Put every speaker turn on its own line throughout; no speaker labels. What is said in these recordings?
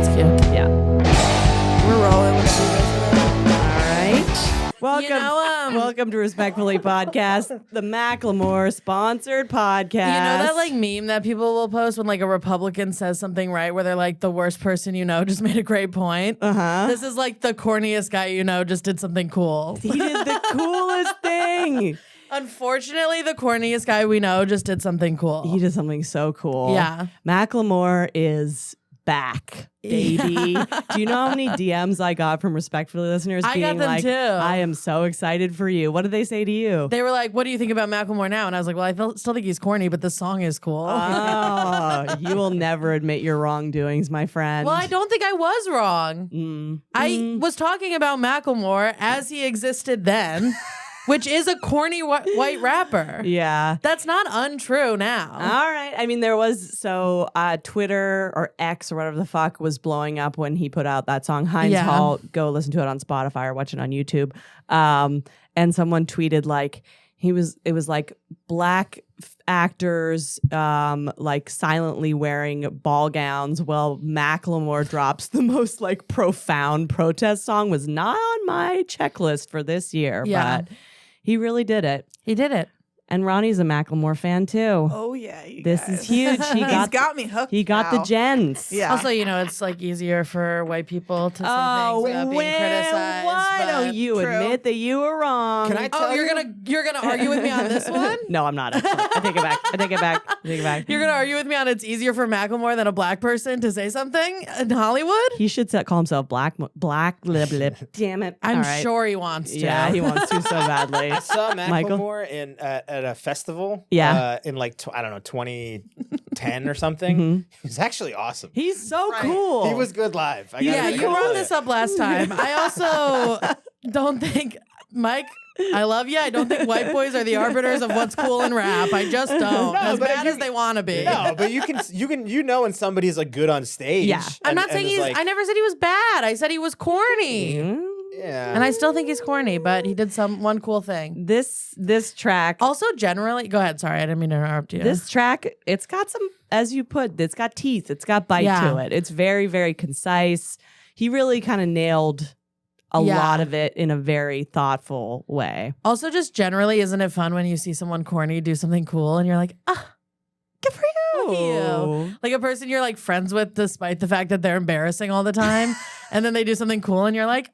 That's cute.
Yeah.
We're rolling with it.
All right. Welcome to Respectfully Podcast, the Macklemore sponsored podcast.
You know that like meme that people will post when like a Republican says something right, where they're like, the worst person you know just made a great point. This is like the corniest guy you know just did something cool.
He did the coolest thing.
Unfortunately, the corniest guy we know just did something cool.
He did something so cool.
Yeah.
Macklemore is back, baby. Do you know how many DMs I got from Respectfully listeners
I
being
got them
like,
too.
I am so excited for you. What did they say to you?
They were like, what do you think about Macklemore now? And I was like, well, I still think he's corny, but this song is cool.
Oh, you will never admit your wrongdoings, my friend.
Well, I don't think I was wrong. I was talking about Macklemore as he existed then, which is a corny white rapper.
Yeah.
That's not untrue now.
All right. I mean, there was, Twitter or X or whatever the fuck was blowing up when he put out that song, Heinz Hall. Go listen to it on Spotify or watch it on YouTube. And someone tweeted like, it was like black actors like silently wearing ball gowns while Macklemore drops the most like profound protest song. Was not on my checklist for this year, but he really did it.
He did it.
And Ronnie's a Macklemore fan too.
Oh yeah,
this is huge.
He's got me hooked.
He got the gens.
Yeah.
Also, you know, it's like easier for white people to say things without being criticized.
Why don't you admit that you were wrong?
Can I tell
you're gonna argue with me on this one?
No, I'm not. Actually. I take it back.
You're gonna argue with me on it's easier for Macklemore than a black person to say something in Hollywood?
He should call himself black lip lip. Damn it!
I'm sure he wants to.
Yeah, he wants to so badly.
I saw
Michael?
Macklemore at a festival.
Yeah.
In like I don't know 2010 or something. He was actually awesome.
He's so cool.
He was good live.
Yeah, you brought this up last time. I also don't think Mike. I love you. I don't think white boys are the arbiters of what's cool in rap. I just don't. As bad as they want to be.
No, but you know when somebody's like good on stage.
Yeah.
I'm not saying
like,
I never said he was bad. I said he was corny.
Yeah.
And I still think he's corny, but he did one cool thing.
This track.
Also, generally, go ahead. Sorry, I didn't mean to interrupt you.
This track, it's got some, as you put, it's got teeth. It's got bite to it. It's very, very concise. He really kind of nailed a lot of it in a very thoughtful way.
Also, just generally, isn't it fun when you see someone corny do something cool and you're like, good for you. Look at you. Like a person you're like friends with despite the fact that they're embarrassing all the time. And then they do something cool and you're like,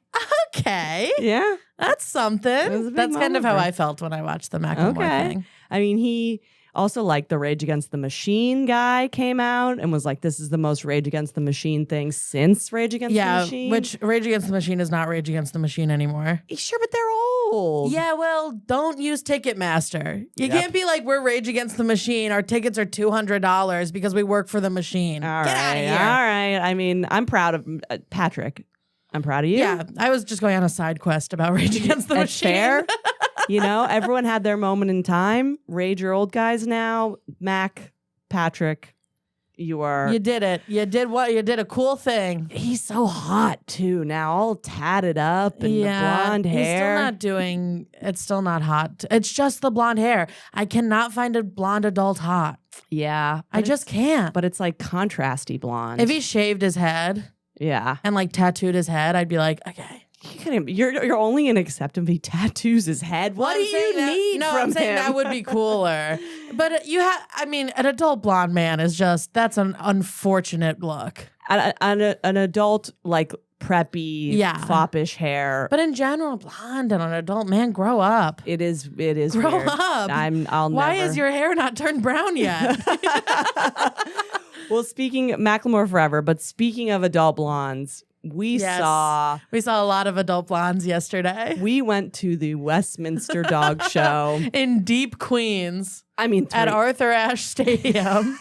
okay.
Yeah.
That's something. That's kind of how I felt when I watched the Macklemore thing.
I mean, he also like the Rage Against the Machine guy came out and was like, this is the most Rage Against the Machine thing since Rage Against the Machine.
Yeah, which Rage Against the Machine is not Rage Against the Machine anymore.
Sure, but they're old.
Yeah, well, don't use Ticketmaster. You can't be like, we're Rage Against the Machine. Our tickets are $200 because we work for the machine. Get out of here.
All right. I mean, I'm proud of Patrick. I'm proud of you.
Yeah, I was just going on a side quest about Rage Against the
That's
Machine.
fair. You know, everyone had their moment in time. Rage your old guys now. Mac, Patrick, you are.
You did it. You did what? You did a cool thing.
He's so hot too now, all tatted up and the blonde hair.
He's still not doing. It's still not hot. It's just the blonde hair. I cannot find a blonde adult hot.
Yeah,
I just can't.
But it's like contrasty blonde.
If he shaved his head, and like tattooed his head, I'd be like, okay.
You're only gonna accept him if he tattoos his head. What do you need
No,
from
I'm saying
him?
that would be cooler. But you have, I mean, an adult blonde man is just, that's an unfortunate look.
An adult like preppy, foppish hair.
But in general, blonde and an adult man, grow up.
It is
grow
weird.
up.
Why
is your hair not turned brown yet?
Well, Macklemore forever, but speaking of adult blondes, we saw
a lot of adult blondes yesterday.
We went to the Westminster Dog Show
in deep Queens.
I mean,
at Arthur Ashe Stadium.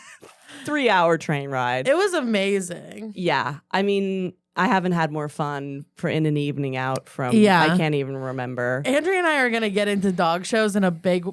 3-hour train ride.
It was amazing.
Yeah. I mean, I haven't had more fun in an evening out from.
Yeah.
I can't even remember.
Andrea and I are gonna get into dog shows in a big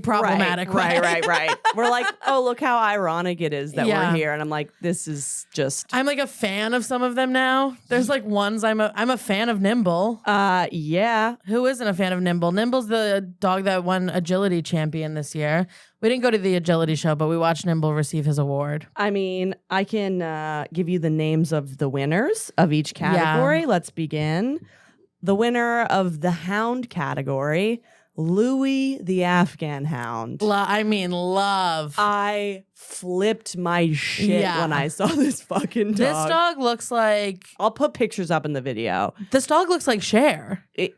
problematic way.
Right. We're like, oh, look how ironic it is that we're here, and I'm like, this is just.
I'm like a fan of some of them now. There's like ones I'm a fan of Nimble.
Yeah.
Who isn't a fan of Nimble? Nimble's the dog that won agility champion this year. We didn't go to the agility show, but we watched Nimble receive his award.
I mean, I can give you the names of the winners of each category.
Yeah.
Let's begin. The winner of the hound category, Louis the Afghan Hound.
Love.
I flipped my shit when I saw this fucking dog.
This dog looks like
I'll put pictures up in the video.
this dog looks like Cher.
I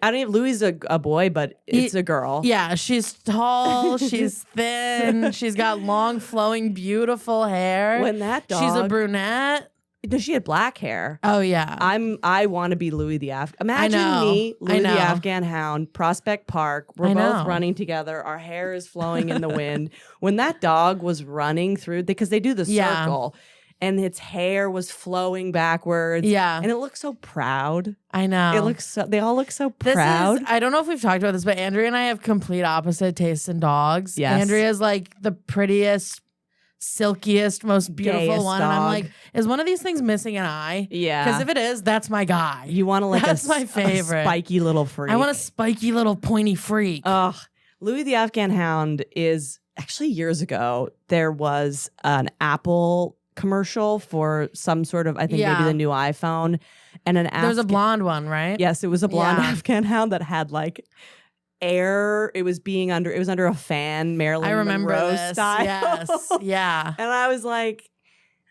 don't even. Louis is a boy, but it's a girl.
Yeah, she's tall, she's thin, she's got long, flowing, beautiful hair.
When that dog,
she's a brunette.
No, she had black hair.
Oh yeah,
I want to be Louis the Afghan. Imagine
know.
me,
I
Louis
know.
the Afghan Hound, Prospect Park. We're
I
both
know.
running together. Our hair is flowing in the wind. When that dog was running through, because they do the
Yeah.
circle, and its hair was flowing backwards.
Yeah.
and it looked so proud.
I know.
It looks so. They all look so
This
proud.
is, I don't know if we've talked about this, but Andrea and I have complete opposite tastes in dogs.
Yes.
Andrea's like the prettiest, silkiest, most beautiful
Gayest
one. And I'm
dog.
like, is one of these things missing an eye?
Yeah.
Because if it is, that's my guy.
You want to like
That's my
a
favorite.
spiky little freak.
I want a spiky little pointy freak.
Ugh. Louis the Afghan Hound is actually years ago. There was an Apple commercial for some sort of, I think maybe the new iPhone, and
There's a blonde one, right?
Yes, it was a blonde
Yeah.
Afghan Hound that had like air. It was under a fan, Marilyn
I remember
Monroe
this.
style.
Yes. Yeah.
And I was like,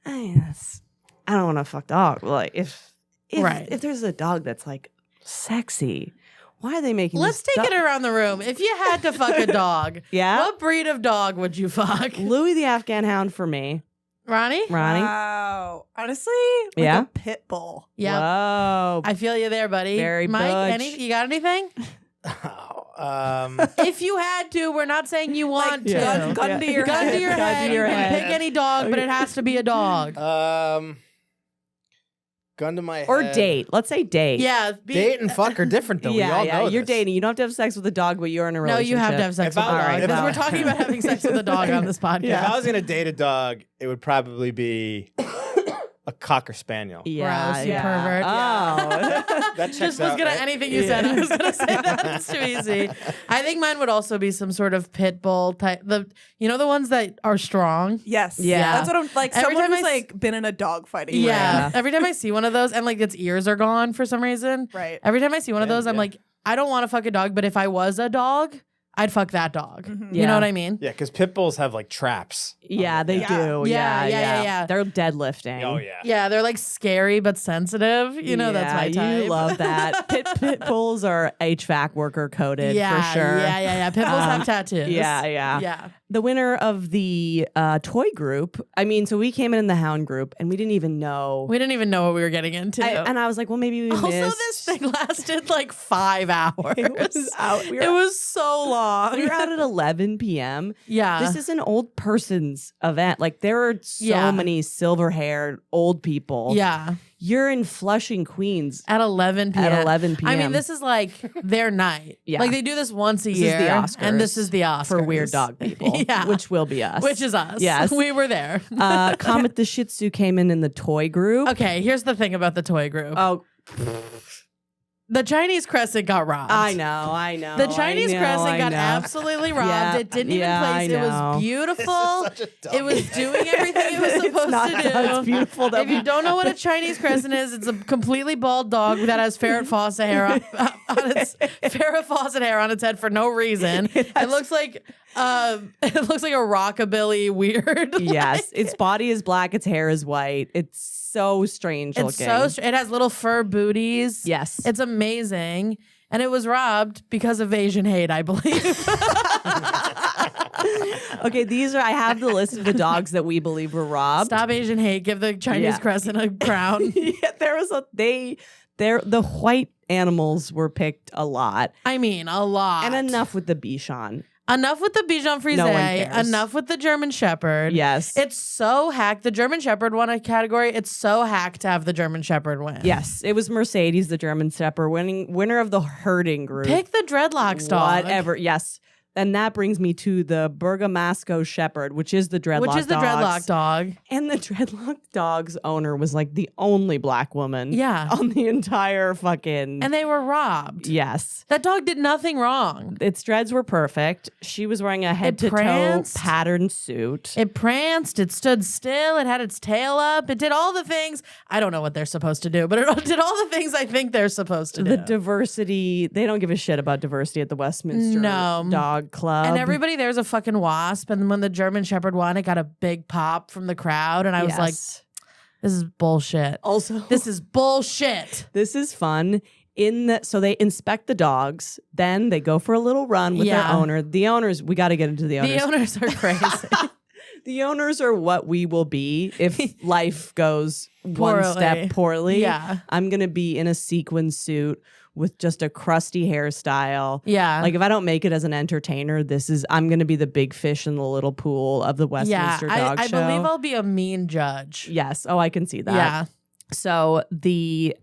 yes, I don't want to fuck dog. Like if
Right.
if there's a dog that's like sexy, why are they making?
Let's
this
take
dog-
it around the room. If you had to fuck a dog,
Yeah,
what breed of dog would you fuck?
Louis the Afghan Hound for me.
Ronnie?
Ronnie.
Wow. Honestly, like
Yeah?
a pit bull.
Yeah.
Whoa.
I feel you there, buddy.
Very
Mike,
butch.
you got anything? If you had to, we're not saying you want to.
gun
Yeah.
to your
Gun
head.
to your
Gun to
head.
your
You can
head.
pick any dog, but it has to be a dog.
Gun to my head.
Or date. Let's say date.
Yeah.
Date and fuck are different though. we all know
You're
this.
dating. You don't have to have sex with a dog, but you're in a
No,
relationship.
you have to have sex
If
with a
I-
dog.
if
Because
I-
we're talking about having sex with a dog on this podcast.
If I was gonna date a dog, it would probably be a cocker spaniel.
Yeah,
Gross, you
yeah.
pervert.
Oh.
That checks
Just was
out,
gonna
right?
anything you said. I was gonna say that. It's too easy. I think mine would also be some sort of pit bull type. The ones that are strong.
Yes.
Yeah.
That's what I'm like.
Every
Someone
time
who's
I s-
like been in a dog fight.
Yeah. Every time I see one of those and like its ears are gone for some reason.
Right.
Every time I see one of
Yeah,
those, I'm
yeah.
like, I don't want to fuck a dog, but if I was a dog, I'd fuck that dog.
Mhm.
You
Yeah.
know what I mean?
Yeah, because pit bulls have like traps.
Yeah, they
Yeah.
do.
Yeah,
Yeah,
yeah, yeah.
They're deadlifting.
Oh yeah.
Yeah, they're like scary but sensitive. You know, that's my type.
You love that. Pit bulls are HVAC worker coded
Yeah,
for sure.
yeah. Pit bulls have tattoos.
Yeah.
Yeah.
The winner of the toy group. I mean, so we came in the hound group and we didn't even know.
We didn't even know what we were getting into.
And I was like, well, maybe we
Also,
missed.
this thing lasted like 5 hours.
It was out.
It was so long.
We were out at 11 p.m.
Yeah.
This is an old person's event. Like there are so
Yeah.
many silver-haired old people.
Yeah.
You're in Flushing, Queens
At 11 p.m.
at 11 p.m.
I mean, this is like their night.
Yeah.
Like they do this once a
This
year.
is the Oscars
And this is the Oscars.
for weird dog people.
Yeah.
Which will be us.
Which is us.
Yes.
We were there.
Comet the Shih Tzu came in the toy group.
Okay, here's the thing about the toy group.
Oh,
The Chinese crescent got robbed.
I know.
The Chinese crescent
I
got
know.
absolutely robbed.
Yeah,
It didn't
yeah, I
even place. It
know.
was beautiful.
Such a dumb
It was doing everything it was
It's
supposed
not
to do.
that. It's beautiful. Though.
If you don't know what a Chinese crescent is, it's a completely bald dog that has Farrah Fawcett hair on its Farrah Fawcett hair on its head for no reason. It looks like a rockabilly weird.
Yes, its body is black, its hair is white. It's so strange
It's
looking.
it has little fur booties.
Yes.
It's amazing. And it was robbed because of Asian hate, I believe.
Okay, I have the list of the dogs that we believe were robbed.
Stop Asian hate. Give the Chinese
Yeah.
crescent a crown.
Yeah, the white animals were picked a lot.
I mean, a lot.
And enough with the Bichon.
Enough with the Bichon Frise.
No one cares.
Enough with the German Shepherd.
Yes.
It's so hacked. The German Shepherd won a category. It's so hacked to have the German Shepherd win.
Yes, it was Mercedes, the German Shepherd, winner of the herding group.
Pick the dreadlocks dog.
Whatever. Yes. And that brings me to the Bergamasco Shepherd, which is the dreadlock
dreadlock dog.
And the dreadlock dog's owner was like the only black woman
Yeah.
on the entire fucking...
And they were robbed.
Yes.
That dog did nothing wrong.
Its dreads were perfect. She was wearing a head-to-toe
pranced.
patterned suit.
It pranced. It stood still. It had its tail up. It did all the things. I don't know what they're supposed to do, but it did all the things I think they're supposed to do.
The diversity, they don't give a shit about diversity at the Westminster Dog Club.
And everybody there's a fucking wasp. And when the German Shepherd won, it got a big pop from the crowd. And I was like, this is bullshit.
Also,
this is bullshit.
This is fun. So they inspect the dogs, then they go for a little run with their owner. The owners, we got to get into the owners.
The owners are crazy.
The owners are what we will be if life goes one step poorly.
Yeah.
I'm going to be in a sequin suit with just a crusty hairstyle.
Yeah.
Like if I don't make it as an entertainer, I'm going to be the big fish in the little pool of the Westminster Dog Show.
I believe I'll be a mean judge.
Yes. Oh, I can see that.
Yeah.
So they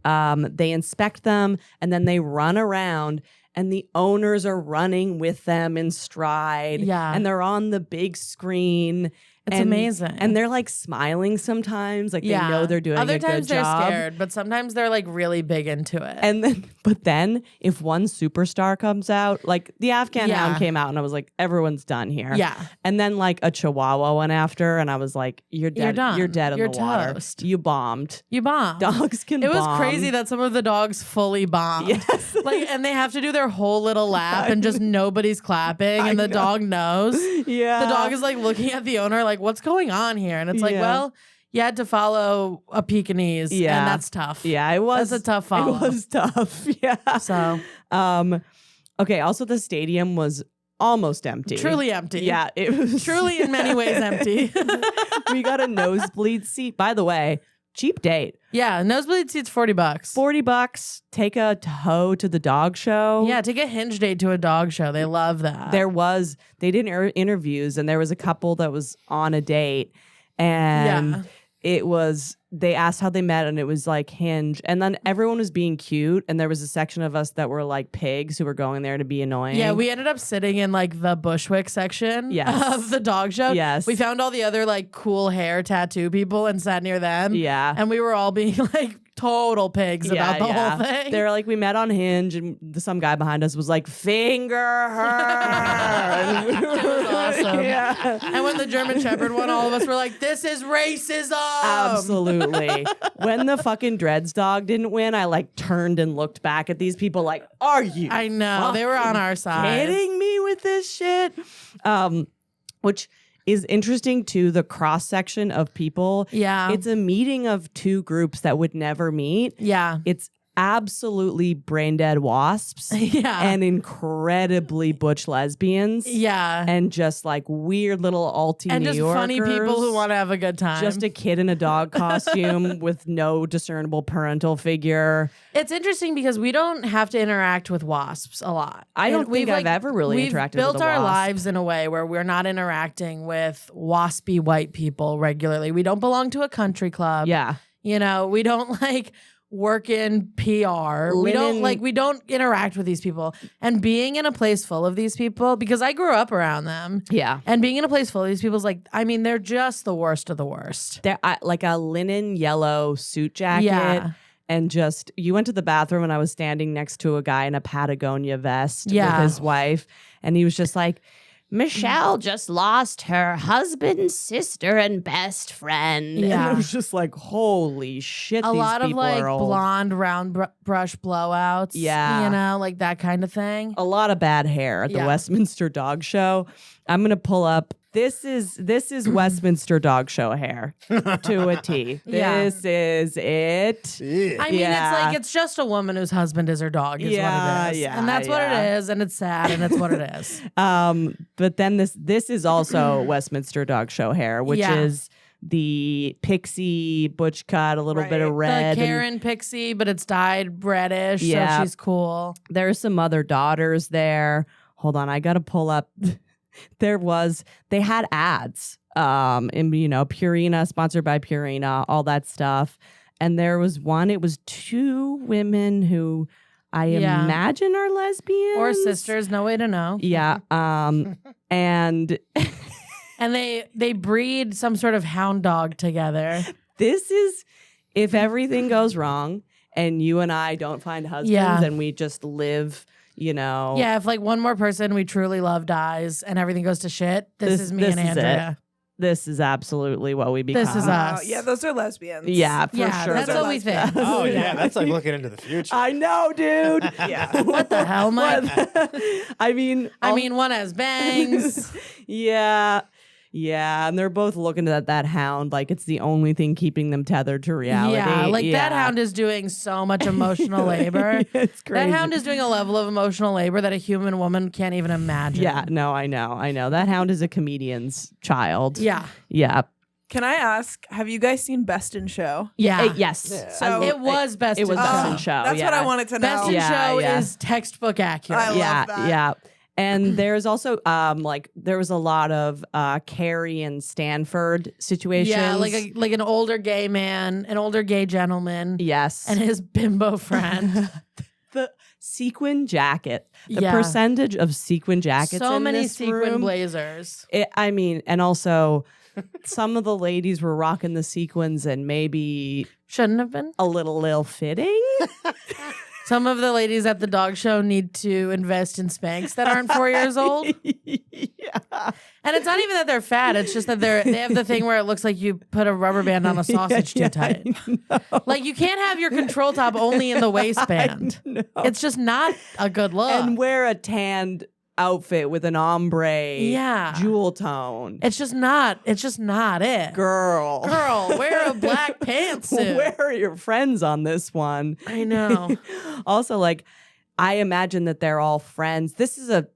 inspect them and then they run around and the owners are running with them in stride.
Yeah.
And they're on the big screen.
It's amazing.
And they're like smiling sometimes. Like they know they're doing a good job.
Other times they're scared, but sometimes they're like really big into it.
And then if one superstar comes out, like the Afghan Hound came out and I was like, everyone's done here.
Yeah.
And then like a Chihuahua went after and I was like, you're dead.
You're done.
You're dead in
You're
the water.
toast.
You bombed.
You bombed.
Dogs can
It was
bomb.
crazy that some of the dogs fully bombed.
Yes.
Like, and they have to do their whole little lap and just nobody's clapping and the dog knows.
Yeah.
The dog is like looking at the owner like, what's going on here? And it's like, well, you had to follow a Pekingese.
Yeah.
And that's tough.
Yeah, it was.
That's a tough follow.
It was tough. Yeah.
So,
okay. Also, the stadium was almost empty.
truly empty.
Yeah, it was
Truly in many ways empty.
We got a nosebleed seat. By the way, cheap date.
Yeah, nosebleed seats $40.
$40. Take a tow to the dog show.
Yeah, take a hinge date to a dog show. They love that.
They did interviews and there was a couple that was on a date and they asked how they met and it was like Hinge. And then everyone was being cute and there was a section of us that were like pigs who were going there to be annoying.
Yeah, we ended up sitting in like the Bushwick section of the dog show.
Yes.
We found all the other like cool hair tattoo people and sat near them.
Yeah.
And we were all being like total pigs about the whole thing.
They're like, we met on Hinge and some guy behind us was like, finger her.
It was awesome.
Yeah.
And when the German Shepherd won, all of us were like, this is racism.
Absolutely. When the fucking Dreads dog didn't win, I like turned and looked back at these people like, are you
I know. They were on our side.
kidding me with this shit? Which is interesting too, the cross section of people.
Yeah.
It's a meeting of two groups that would never meet.
Yeah.
It's absolutely brain dead wasps.
Yeah.
And incredibly butch lesbians.
Yeah.
And just like weird little alty
And
New
just
Yorkers.
funny people who want to have a good time.
Just a kid in a dog costume with no discernible parental figure.
It's interesting because we don't have to interact with wasps a lot.
I don't think I've ever really
we've
interacted
built
with a
our
wasp.
lives in a way where we're not interacting with waspy white people regularly. We don't belong to a country club.
Yeah.
You know, we don't like work in PR. We don't interact with these people. And being in a place full of these people, because I grew up around them.
Yeah.
And being in a place full of these people is like, I mean, they're just the worst of the worst.
They're like a linen yellow suit jacket.
Yeah.
And just, you went to the bathroom and I was standing next to a guy in a Patagonia vest with his wife. And he was just like, Michelle just lost her husband, sister, and best friend.
Yeah.
And it was just like, holy shit,
A
these
lot of
people
like
are old.
blonde round brush blowouts.
Yeah.
You know, like that kind of thing.
A lot of bad hair at the
Yeah.
Westminster Dog Show. I'm going to pull up. This is Westminster Dog Show hair to a T.
Yeah.
This is it.
I mean, it's like it's just a woman whose husband is her dog, is what it is.
Yeah,
And that's what it is, and it's sad, and it's what it is.
But then this is also Westminster Dog Show hair, which is the pixie butch cut, a little bit of red.
The Karen Pixie, but it's dyed reddish,
Yeah.
so she's cool.
There's some other daughters there. Hold on, I gotta pull up. they had ads, in, Purina, sponsored by Purina, all that stuff. And there was one, it was two women who I imagine are lesbians.
Or sisters, no way to know.
Yeah. And
they breed some sort of hound dog together.
this is, if everything goes wrong and you and I don't find husbands and we just live,
Yeah, if like one more person we truly love dies and everything goes to shit, this is me and Andrea.
This is absolutely what we become.
This is us.
Yeah, those are lesbians.
Yeah, for sure.
That's what we think.
Oh yeah, that's like looking into the future.
I know, dude.
Yeah.
What the hell, Mike?
I mean,
one has bangs.
Yeah. Yeah, and they're both looking at that hound like it's the only thing keeping them tethered to reality.
Yeah, like that hound is doing so much emotional labor.
It's crazy.
That hound is doing a level of emotional labor that a human woman can't even imagine.
Yeah, no, I know. That hound is a comedian's child.
Yeah.
Yeah.
Can I ask, have you guys seen Best in Show?
Yeah.
Yes.
Yeah.
So
it was Best in
Best
Show.
in Show.
That's what I wanted to know.
Best in Show
Yeah.
is textbook accurate.
I love that.
Yeah. And there's also there was a lot of Carrie and Stanford situations.
Yeah, like an older gay man, an older gay gentleman.
Yes.
And his bimbo friend.
The sequin jacket. The
Yeah.
percentage of sequin jackets
So
in
many
this
sequin
room.
blazers.
And also some of the ladies were rocking the sequins and maybe
Shouldn't have been.
a little ill-fitting.
Some of the ladies at the dog show need to invest in Spanx that aren't 4 years old.
Yeah.
And it's not even that they're fat. It's just that they have the thing where it looks like you put a rubber band on a sausage too tight. Like you can't have your control top only in the waistband. It's just not a good look.
And wear a tanned outfit with an ombre jewel tone.
It's just not it.
Girl,
Wear a black pantsuit.
where are your friends on this one?
I know.
Also, I imagine that they're all friends. This is a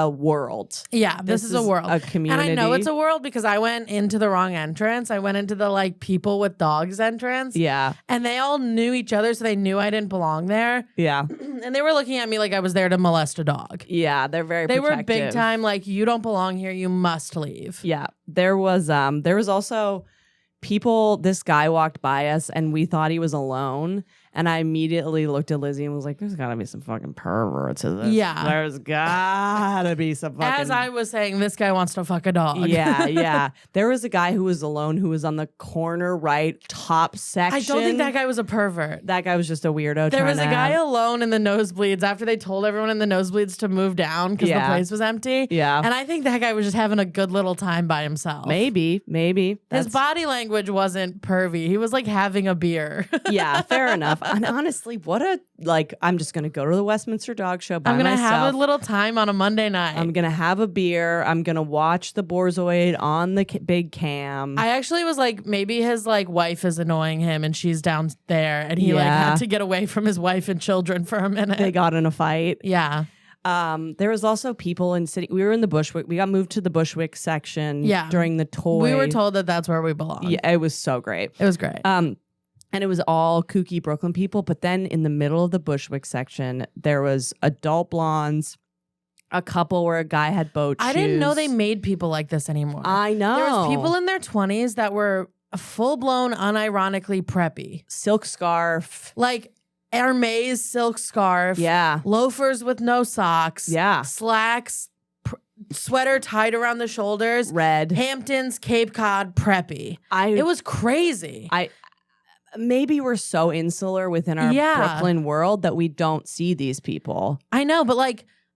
world.
Yeah, this is a world.
A community.
And I know it's a world because I went into the wrong entrance. I went into the people with dogs entrance.
Yeah.
And they all knew each other, so they knew I didn't belong there.
Yeah.
And they were looking at me like I was there to molest a dog.
Yeah. They're very
They were
protective.
big time you don't belong here, you must leave.
Yeah. There was also people, this guy walked by us and we thought he was alone. And I immediately looked at Lizzy and was like, there's gotta be some fucking perverts in this.
Yeah.
There's gotta be some fucking...
As I was saying, this guy wants to fuck a dog.
Yeah. There was a guy who was alone who was on the corner right top section.
I don't think that guy was a pervert.
That guy was just a weirdo.
There was a
trying
guy
to...
alone in the nosebleeds after they told everyone in the nosebleeds to move down because the place was empty.
Yeah.
And I think that guy was just having a good little time by himself.
Maybe.
His body language wasn't pervy. He was having a beer.
Yeah, fair enough. And honestly, I'm just going to go to the Westminster Dog Show by
I'm going to
myself.
have a little time on a Monday night.
I'm going to have a beer. I'm going to watch the Borzoid on the big cam.
I actually was maybe his wife is annoying him and she's down there and he had to get away from his wife and children for a minute.
They got in a fight.
Yeah.
There was also people in city. We were in the Bushwick. We got moved to the Bushwick section during the toy.
We were told that that's where we belong.
Yeah, it was so great.
It was great.
And it was all kooky Brooklyn people. But then in the middle of the Bushwick section, there was adult blondes, a couple where a guy had boat shoes.
I didn't know they made people like this anymore.
I know.
There was people in their 20s that were full-blown, unironically preppy.
Silk scarf.
Hermes silk scarf.
Yeah.
Loafers with no socks.
Yeah.
Slacks. Sweater tied around the shoulders.
Red.
Hamptons, Cape Cod, preppy. It was crazy.
Maybe we're so insular within our Brooklyn world that we don't see these people.
I know, but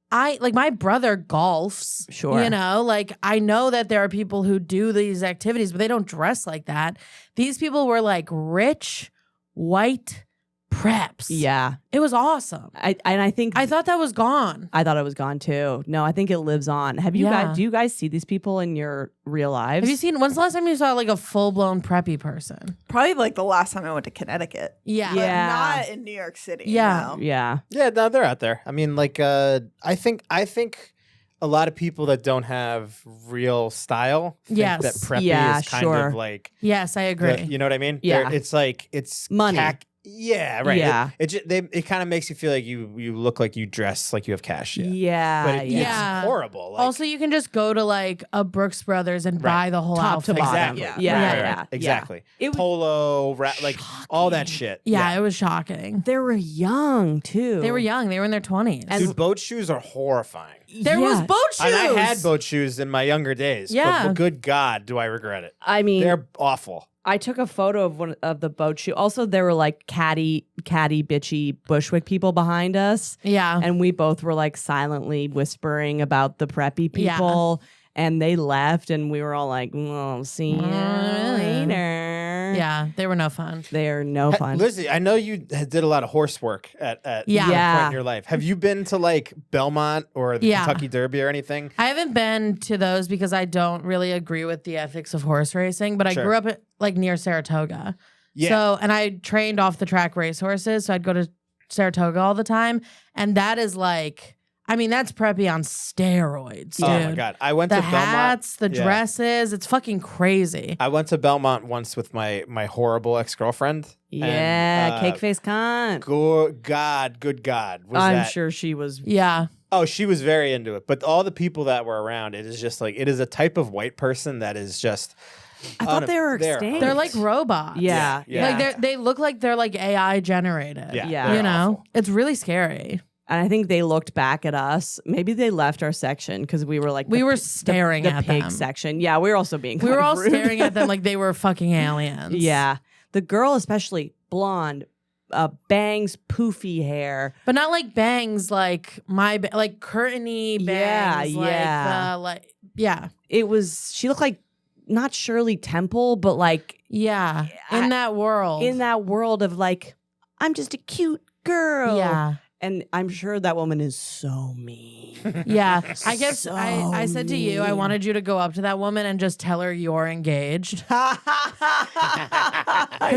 my brother golfs.
Sure.
I know that there are people who do these activities, but they don't dress like that. These people were rich, white preps.
Yeah.
It was awesome.
I
thought that was gone.
I thought it was gone too. No, I think it lives on. Have you guys, do you guys see these people in your real lives?
Have you seen, when's the last time you saw a full-blown preppy person?
Probably the last time I went to Connecticut.
Yeah.
But not in New York City.
Yeah.
No.
Yeah.
Yeah, no, they're out there. I mean, I think a lot of people that don't have real style think that preppy is kind of
Yes, I agree.
you know what I mean?
Yeah.
It's
money.
Yeah, right.
Yeah.
It kind of makes you feel like you look like you dress like you have cash.
Yeah.
But
Yeah.
it's horrible. Like,
Also, you can just go to like a Brooks Brothers and buy the whole
Top to
outfit.
bottom.
exactly.
Yeah.
Exactly.
It was
Polo, like all that shit.
Yeah, it was shocking.
They were young too.
They were young. They were in their 20s.
Dude, boat shoes are horrifying.
There was boat shoes.
And I had boat shoes in my younger days.
Yeah.
But good God, do I regret it?
I mean,
They're awful.
I took a photo of one of the boat shoe. Also, there were like catty, bitchy Bushwick people behind us.
Yeah.
And we both were like silently whispering about the preppy people. And they left, and we were all like, "Well, see you later."
Yeah, they were no fun.
They're no fun.
Lizzy, I know you did a lot of horse work at one point in your life. Have you been to like Belmont or the Kentucky Derby or anything?
I haven't been to those because I don't really agree with the ethics of horse racing, but I grew up like near Saratoga.
Yeah.
So, and I trained off the track racehorses, so I'd go to Saratoga all the time, and that is like, I mean, that's preppy on steroids, dude.
Oh my God. I went
the
to Belmont.
hats, the dresses, it's fucking crazy.
I went to Belmont once with my horrible ex-girlfriend.
Yeah, cake face cunt.
Good God.
I'm sure she was.
Yeah.
Oh, she was very into it. But all the people that were around, it is just like, it is a type of white person that is just.
I thought they were extinct.
They're like robots.
Yeah.
Like they look like they're like AI generated.
Yeah.
You know?
Awful.
It's really scary.
And I think they looked back at us. Maybe they left our section because we were like
We were staring
the
at
pig
them.
section. Yeah, we were also being.
We
kind
were
of
all
rude.
staring at them like they were fucking aliens.
Yeah, the girl especially blonde, bangs, poofy hair,
but not like bangs like like curtainy bangs.
Yeah. It was. She looked like not Shirley Temple, but like
in that world.
In that world of like, I'm just a cute girl.
Yeah.
And I'm sure that woman is so mean.
Yeah. I guess
So
I said to you, I
mean.
wanted you to go up to that woman and just tell her you're engaged. Because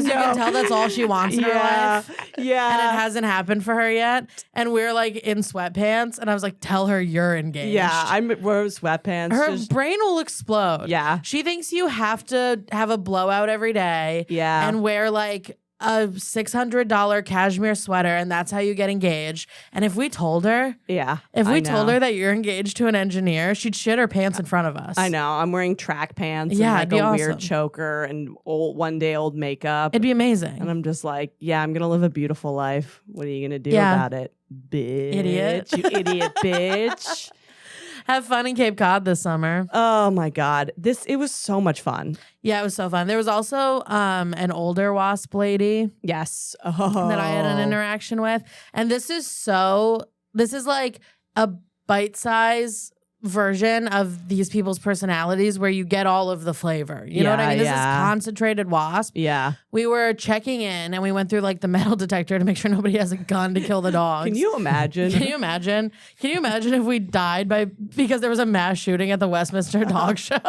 you can tell that's all she wants in her life.
Yeah.
And it hasn't happened for her yet. And we're like in sweatpants. And I was like, tell her you're engaged.
Yeah, I'm wearing sweatpants.
Her brain will explode.
Yeah.
She thinks you have to have a blowout every day.
Yeah.
And wear like a $600 cashmere sweater, and that's how you get engaged. And if we told her,
told
her that you're engaged to an engineer, she'd shit her pants in front of us.
I know. I'm wearing track pants
Yeah,
and
it'd
like
be
a weird
awesome.
choker and one day old makeup.
It'd be amazing.
And I'm just like, yeah, I'm gonna live a beautiful life. What are you gonna do
Yeah.
about it, bitch?
Idiot.
You idiot, bitch.
Have fun in Cape Cod this summer.
Oh my God. It was so much fun.
Yeah, it was so fun. There was also an older WASP lady
Yes.
that I had an interaction with. And this is like a bite-size version of these people's personalities where you get all of the flavor. You know what I mean? This is concentrated WASP.
Yeah.
We were checking in and we went through like the metal detector to make sure nobody has a gun to kill the dogs.
Can you imagine?
Can you imagine? Can you imagine if we died because there was a mass shooting at the Westminster Dog Show?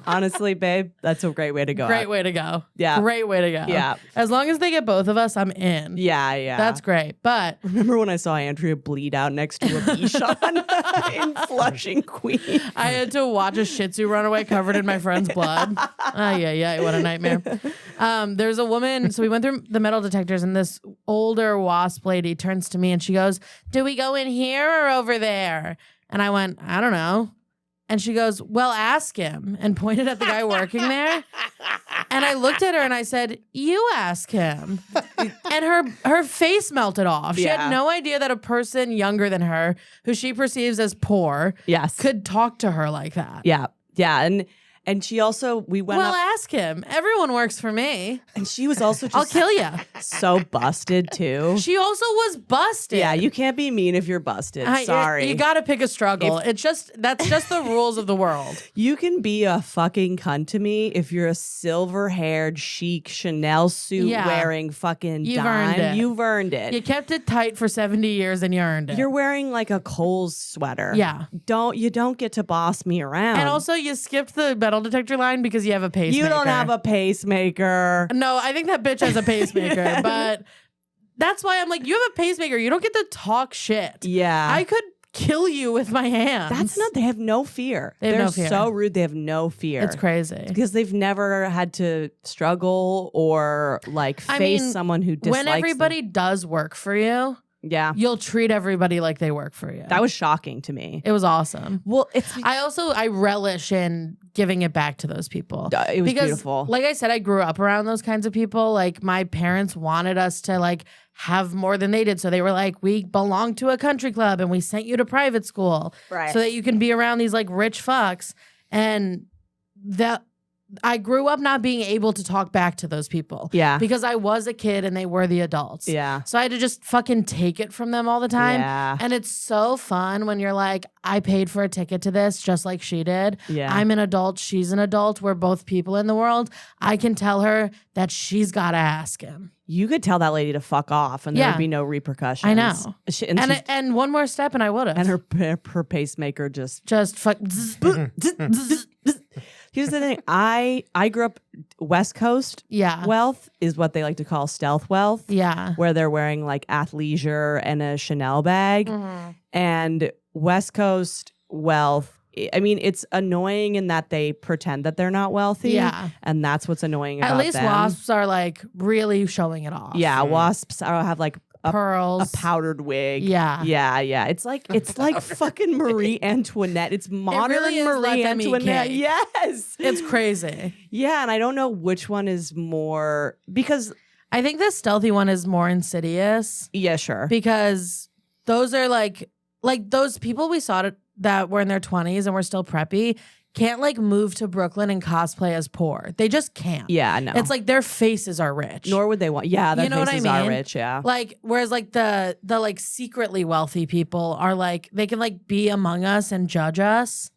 Honestly, babe, that's a great way to go.
Great way to go.
Yeah.
Great way to go.
Yeah.
As long as they get both of us, I'm in.
Yeah.
That's great. But
Remember when I saw Andrea bleed out next to a Bichon in Flushing, Queens?
I had to watch a Shih Tzu run away covered in my friend's blood. Yeah, what a nightmare. There's a woman, so we went through the metal detectors, and this older WASP lady turns to me and she goes, "Do we go in here or over there?" And I went, "I don't know." And she goes, "Well, ask him," and pointed at the guy working there. And I looked at her and I said, "You ask him." And her face melted off. She had no idea that a person younger than her, who she perceives as poor, could talk to her like that.
Yeah. And she also, we went
Well,
up,
ask him. Everyone works for me.
and she was also just
I'll kill you.
so busted too.
She also was busted.
Yeah, you can't be mean if you're busted. Sorry.
You got to pick a struggle. That's just the rules of the world.
You can be a fucking cunt to me if you're a silver-haired, chic Chanel suit wearing fucking
You've
dime.
earned it.
You've earned it.
You kept it tight for 70 years and you earned it.
You're wearing like a Kohl's sweater.
Yeah.
You don't get to boss me around.
And also, you skipped the metal detector line because you have a pacemaker.
you don't have a pacemaker.
No, I think that bitch has a pacemaker, but that's why I'm like, you have a pacemaker. You don't get to talk shit.
Yeah.
I could kill you with my hands.
They have no fear.
They have
They're
no fear.
so rude. They have no fear.
It's crazy.
Because they've never had to struggle or like face someone who dislikes
when everybody does work for you,
yeah,
you'll treat everybody like they work for you.
that was shocking to me.
It was awesome.
Well,
I relish in giving it back to those people.
It was
because,
beautiful.
Like I said, I grew up around those kinds of people. Like my parents wanted us to like have more than they did. So they were like, we belong to a country club and we sent you to private school
Right.
so that you can be around these like rich fucks. And that I grew up not being able to talk back to those people.
Yeah.
Because I was a kid and they were the adults.
Yeah.
So I had to just fucking take it from them all the time.
Yeah.
And it's so fun when you're like, I paid for a ticket to this just like she did.
Yeah.
I'm an adult. She's an adult. We're both people in the world. I can tell her that she's got to ask him.
You could tell that lady to fuck off and there
Yeah.
would be no repercussions.
I know.
And
And one more step and I would have.
and her pacemaker just
fuck.
Here's the thing. I grew up West Coast
Yeah.
wealth is what they like to call stealth wealth.
Yeah.
Where they're wearing like athleisure and a Chanel bag.
Mm-hmm.
And West Coast wealth, I mean, it's annoying in that they pretend that they're not wealthy.
Yeah.
And that's what's annoying
At
about
least
them.
wasps are like really showing it off.
Yeah, wasps have like a
Pearls.
powdered wig.
Yeah.
Yeah. It's like fucking Marie Antoinette. It's modern
really is let
Marie
them eat
Antoinette.
cake.
Yes.
It's crazy.
Yeah, and I don't know which one is more because
I think the stealthy one is more insidious
yeah, sure.
because those are like those people we saw that were in their 20s and were still preppy can't like move to Brooklyn and cosplay as poor. They just can't.
Yeah, no.
It's like their faces are rich.
Nor would they want. Yeah, their
You know what I
faces are
mean?
rich. Yeah.
Like whereas like the like secretly wealthy people are like they can like be among us and judge us.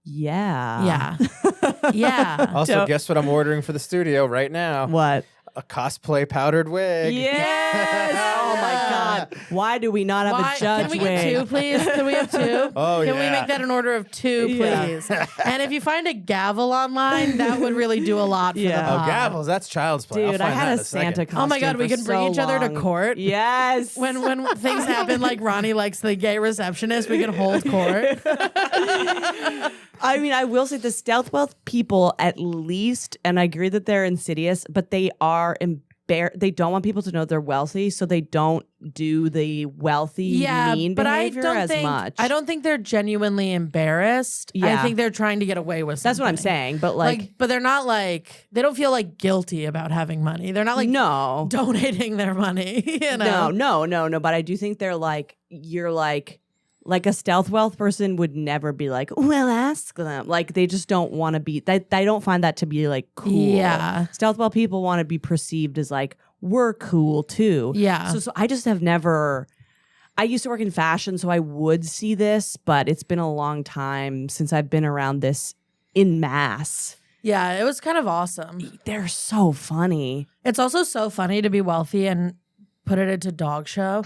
Yeah.
Yeah. Yeah.
Also, guess what I'm ordering for the studio right now?
What?
A cosplay powdered wig.
Yes. Oh my God. Why do we not have a judge
Can we
wig?
get two, please? Can we have two?
Oh,
Can we
yeah.
make that an order of two,
Yeah.
please? And if you find a gavel online, that would really do a lot for
Yeah.
the
Oh,
pod.
gavels, that's child's play. I'll
Dude, I
find that
had
in
a
second.
Santa costume.
Oh my God, we
for
can bring
so
each other to
long.
court.
Yes.
When things happen like Ronnie likes the gay receptionist, we can hold court.
I mean, I will say the stealth wealth people, at least, and I agree that they're insidious, but they are they don't want people to know they're wealthy, so they don't do the wealthy mean
but
behavior
I don't
much.
I don't think they're genuinely embarrassed. I
Yeah.
think they're trying to get away with something.
That's what I'm saying, but
But they're not like they don't feel like guilty about having money. They're not like
no.
donating their money. You know?
No. But I do think they're like, you're like a stealth wealth person would never be like, well, ask them. Like they just don't want to be, they don't find that to be like cool.
Yeah.
Stealth wealth people want to be perceived as like, we're cool too.
Yeah.
So I just have never, I used to work in fashion, so I would see this, but it's been a long time since I've been around this in mass.
Yeah, it was kind of awesome.
They're so funny.
It's also so funny to be wealthy and put it into Dog Show.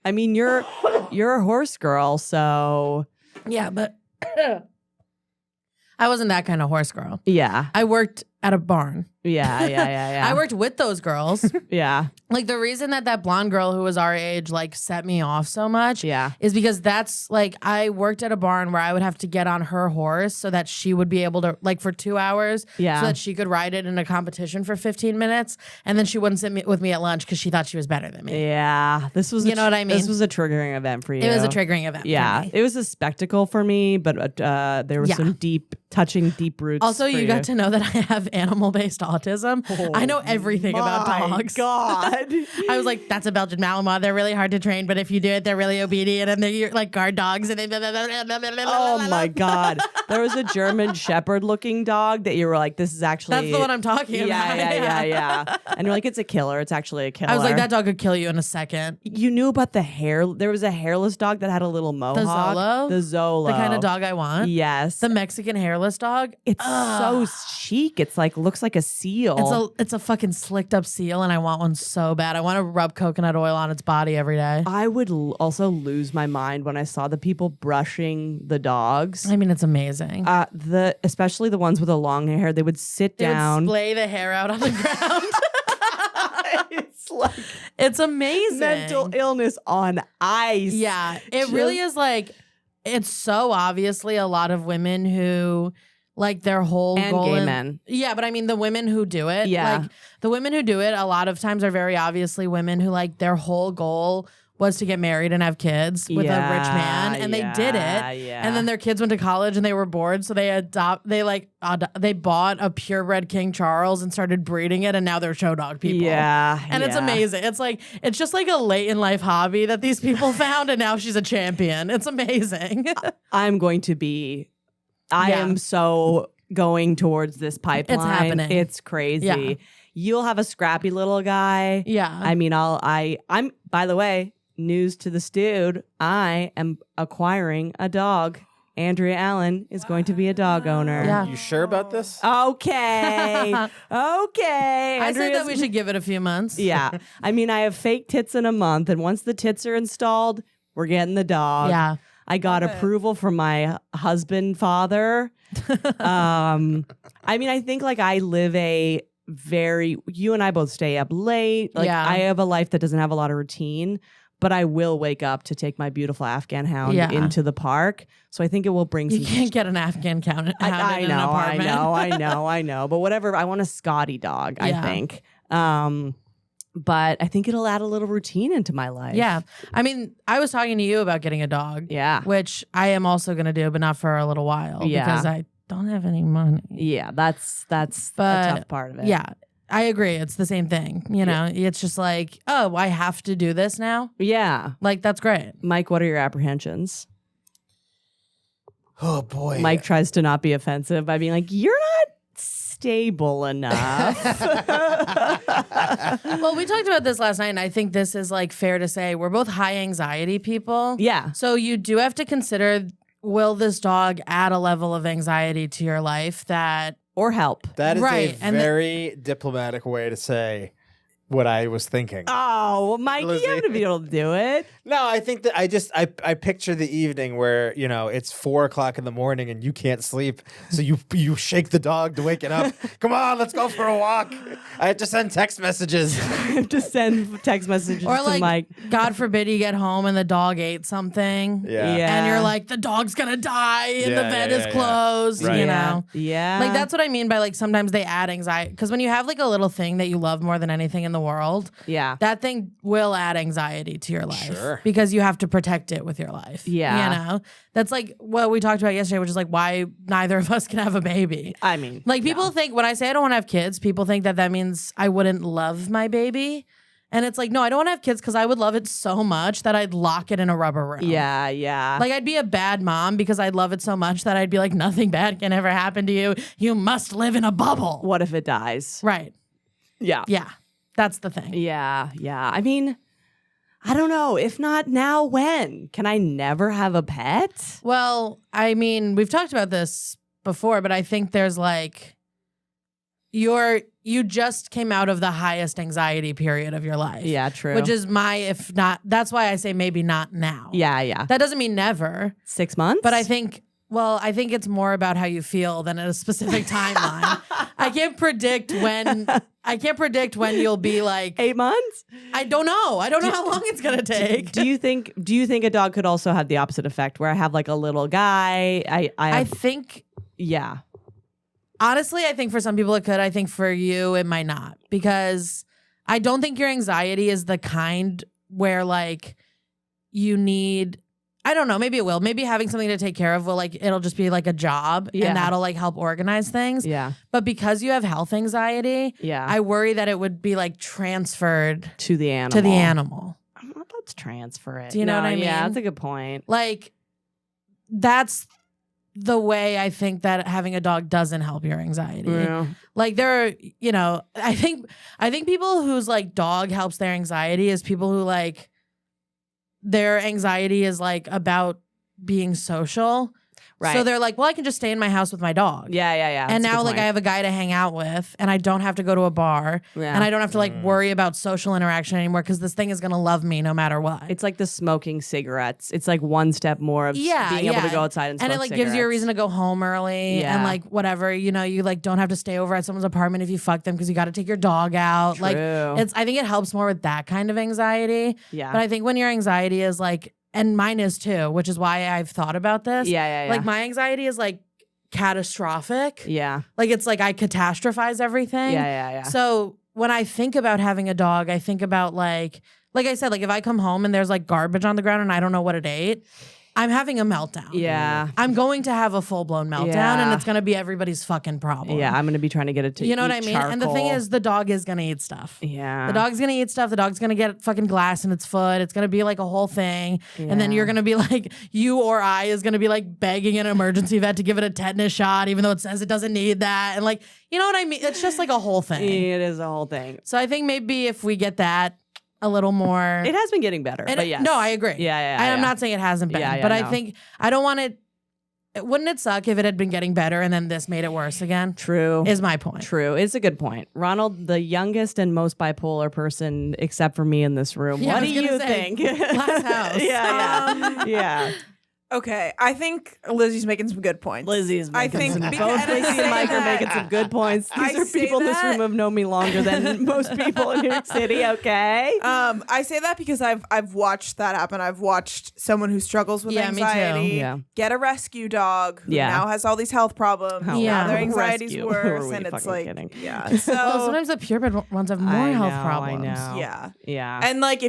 I mean, you're a horse girl, so
Yeah, but I wasn't that kind of horse girl.
yeah.
I worked at a barn.
Yeah.
I worked with those girls.
Yeah.
Like the reason that blonde girl who was our age like set me off so much
Yeah.
is because that's like I worked at a barn where I would have to get on her horse so that she would be able to like for 2 hours
Yeah.
so that she could ride it in a competition for 15 minutes and then she wouldn't sit with me at lunch because she thought she was better than me.
Yeah. This was
You know what I mean?
This was a triggering event for you.
It was a triggering event.
Yeah.
For me.
It was a spectacle for me, but there was
Yeah.
some touching deep roots.
Also,
for
you got to know that I have animal-based autism. I know everything about dogs.
God.
I was like, that's a Belgian Malinois. They're really hard to train, but if you do it, they're really obedient and they're like guard dogs. And
Oh my God. There was a German Shepherd looking dog that you were like, this is actually.
That's the one I'm talking about.
Yeah. And you're like, it's a killer. It's actually a killer.
I was like, that dog could kill you in a second.
You knew about the hair. There was a hairless dog that had a little mohawk.
Zolo?
The Zolo.
The kind of dog I want.
Yes.
The Mexican hairless dog.
It's so chic. It's like, looks like a seal.
It's a fucking slicked up seal, and I want one so bad. I want to rub coconut oil on its body every day.
I would also lose my mind when I saw the people brushing the dogs.
I mean, it's amazing.
Especially the ones with the long hair, they would sit
They
down.
would splay the hair out on the ground.
It's like
It's amazing.
mental illness on ice.
Yeah, it really is like it's so obviously a lot of women who like their whole
And
goal
gay men.
Yeah, but I mean the women who do it.
Yeah.
Like the women who do it a lot of times are very obviously women who like their whole goal was to get married and have kids with a rich man, and they did it.
Yeah.
And then their kids went to college and they were bored, so they bought a purebred King Charles and started breeding it, and now they're show dog people.
Yeah.
And it's amazing. It's just like a late in life hobby that these people found, and now she's a champion. It's amazing.
I'm going to be. I am so going towards this pipeline.
It's happening.
It's crazy.
Yeah.
You'll have a scrappy little guy.
Yeah.
I mean, I'm. By the way, news to this dude. I am acquiring a dog. Andrea Allen is going to be a dog owner.
Yeah.
You sure about this?
Okay. Okay.
I said that
Andrea's-
we should give it a few months.
Yeah. I mean, I have fake tits in a month, and once the tits are installed, we're getting the dog.
Yeah.
I got approval from my husband, father. I mean, I think like I live you and I both stay up late. Like
Yeah.
I have a life that doesn't have a lot of routine, but I will wake up to take my beautiful Afghan hound
Yeah.
into the park. So I think it will bring
You
some.
can't get an Afghan hound
I
in an
know,
apartment.
I know. But whatever. I want a Scotty dog, I
Yeah.
think. But I think it'll add a little routine into my life.
Yeah. I mean, I was talking to you about getting a dog.
Yeah.
Which I am also going to do, but not for a little while.
Yeah.
Because I don't have any money.
Yeah. That's
But,
a tough part of it.
Yeah. I agree. It's the same thing. You know, it's just like, oh, I have to do this now.
Yeah.
Like, that's great.
Mike, what are your apprehensions?
Oh boy.
Mike tries to not be offensive by being like, you're not stable enough.
Well, we talked about this last night, and I think this is like fair to say we're both high anxiety people.
Yeah.
So you do have to consider, will this dog add a level of anxiety to your life that
Or help.
That is
Right,
a
and
very diplomatic way to say what I was thinking.
Oh, well, Mike,
Lizzy.
you have to be able to do it.
No, I think that I picture the evening where, you know, it's 4:00 in the morning and you can't sleep. So you shake the dog to wake it up. Come on, let's go for a walk. I have to send text messages.
I have to send text messages
or
to
like,
Mike.
God forbid you get home and the dog ate something.
Yeah.
And you're like, the dog's gonna die and the
Yeah,
bed
yeah,
is
yeah.
closed,
Right.
you know?
Yeah.
Like that's what I mean by like sometimes they add anxiety. Because when you have like a little thing that you love more than anything in the world,
Yeah.
that thing will add anxiety to your life.
Sure.
Because you have to protect it with your life.
Yeah.
You know? That's like what we talked about yesterday, which is like why neither of us can have a baby.
I mean,
Like people think when I say I don't want to have kids, people think that means I wouldn't love my baby. And it's like, no, I don't want to have kids because I would love it so much that I'd lock it in a rubber room.
yeah, yeah.
Like I'd be a bad mom because I'd love it so much that I'd be like, nothing bad can ever happen to you. You must live in a bubble.
What if it dies?
Right.
Yeah.
Yeah. That's the thing.
Yeah, yeah. I mean, I don't know. If not now, when? Can I never have a pet?
Well, I mean, we've talked about this before, but I think there's like you just came out of the highest anxiety period of your life.
Yeah, true.
Which is if not, that's why I say maybe not now.
yeah, yeah.
That doesn't mean never,
6 months?
but I think it's more about how you feel than at a specific timeline. I can't predict when you'll be like
8 months?
I don't know. I don't know how long it's gonna take.
Do you think a dog could also have the opposite effect where I have like a little guy?
I think
Yeah.
honestly, I think for some people it could. I think for you it might not, because I don't think your anxiety is the kind where like you need, I don't know, maybe it will. Maybe having something to take care of will, like, it'll just be like a job
Yeah.
and that'll like help organize things.
Yeah.
But because you have health anxiety,
Yeah.
I worry that it would be like transferred
to the animal.
to the animal.
Let's transfer it.
Do you know what I
Yeah,
mean?
that's a good point.
Like that's the way I think that having a dog doesn't help your anxiety.
Yeah.
Like there are, you know, I think people whose like dog helps their anxiety is people who like their anxiety is like about being social.
Right.
So they're like, well, I can just stay in my house with my dog.
Yeah, yeah, yeah.
And
That's a
now
good
like I
point.
have a guy to hang out with and I don't have to go to a bar
Yeah.
and I don't have to like worry about social interaction anymore because this thing is going to love me no matter what.
It's like the smoking cigarettes. It's like one step more of being able to go outside and smoke
And it like gives you a
cigarettes.
reason to go home early
Yeah.
and like whatever, you know, you like don't have to stay over at someone's apartment if you fuck them because you got to take your dog out.
True.
Like I think it helps more with that kind of anxiety.
Yeah.
But I think when your anxiety is like and mine is too, which is why I've thought about this.
Yeah.
Like my anxiety is like catastrophic.
Yeah.
Like it's like I catastrophize everything.
Yeah.
So when I think about having a dog, I think about like I said, like if I come home and there's like garbage on the ground and I don't know what it ate, I'm having a meltdown.
Yeah.
I'm going to have a full-blown meltdown and it's going to be everybody's fucking problem.
Yeah, I'm going to be trying to get it to
You know what
eat
I mean?
charcoal.
And the thing is, the dog is going to eat stuff.
Yeah.
The dog's going to eat stuff. The dog's going to get fucking glass in its foot. It's going to be like a whole thing. And then you're going to be like, you or I is going to be like begging an emergency vet to give it a tetanus shot, even though it says it doesn't need that. And like, you know what I mean? It's just like a whole thing.
It is a whole thing.
So I think maybe if we get that a little more.
It has been getting better, but yes.
No, I agree.
Yeah.
I'm not saying it hasn't been, but I think I don't want it. Wouldn't it suck if it had been getting better and then this made it worse again?
True.
Is my point.
True. It's a good point. Ronald, the youngest and most bipolar person, except for me in this room.
Yeah,
what do you think?
Last house.
Yeah.
Okay, I think Lizzy's making some good points.
Lizzy's making
think
some.
because-
Both
and I
Lizzy and
say
Mike are
that-
making some good points. These
I
are
say
people in this
that-
room who have known me longer than most people in New York City. Okay.
I say that because I've watched that happen. I've watched someone who struggles with
Me too.
anxiety
Yeah.
get a rescue dog who
Yeah.
now has all these health problems.
How-
Yeah.
Now their anxiety's
Rescue. Who are
worse,
we
and it's
fucking
like,
kidding?
yeah.
Well,
So
sometimes the purebred ones have more health problems.
I know.
yeah,
Yeah.
and like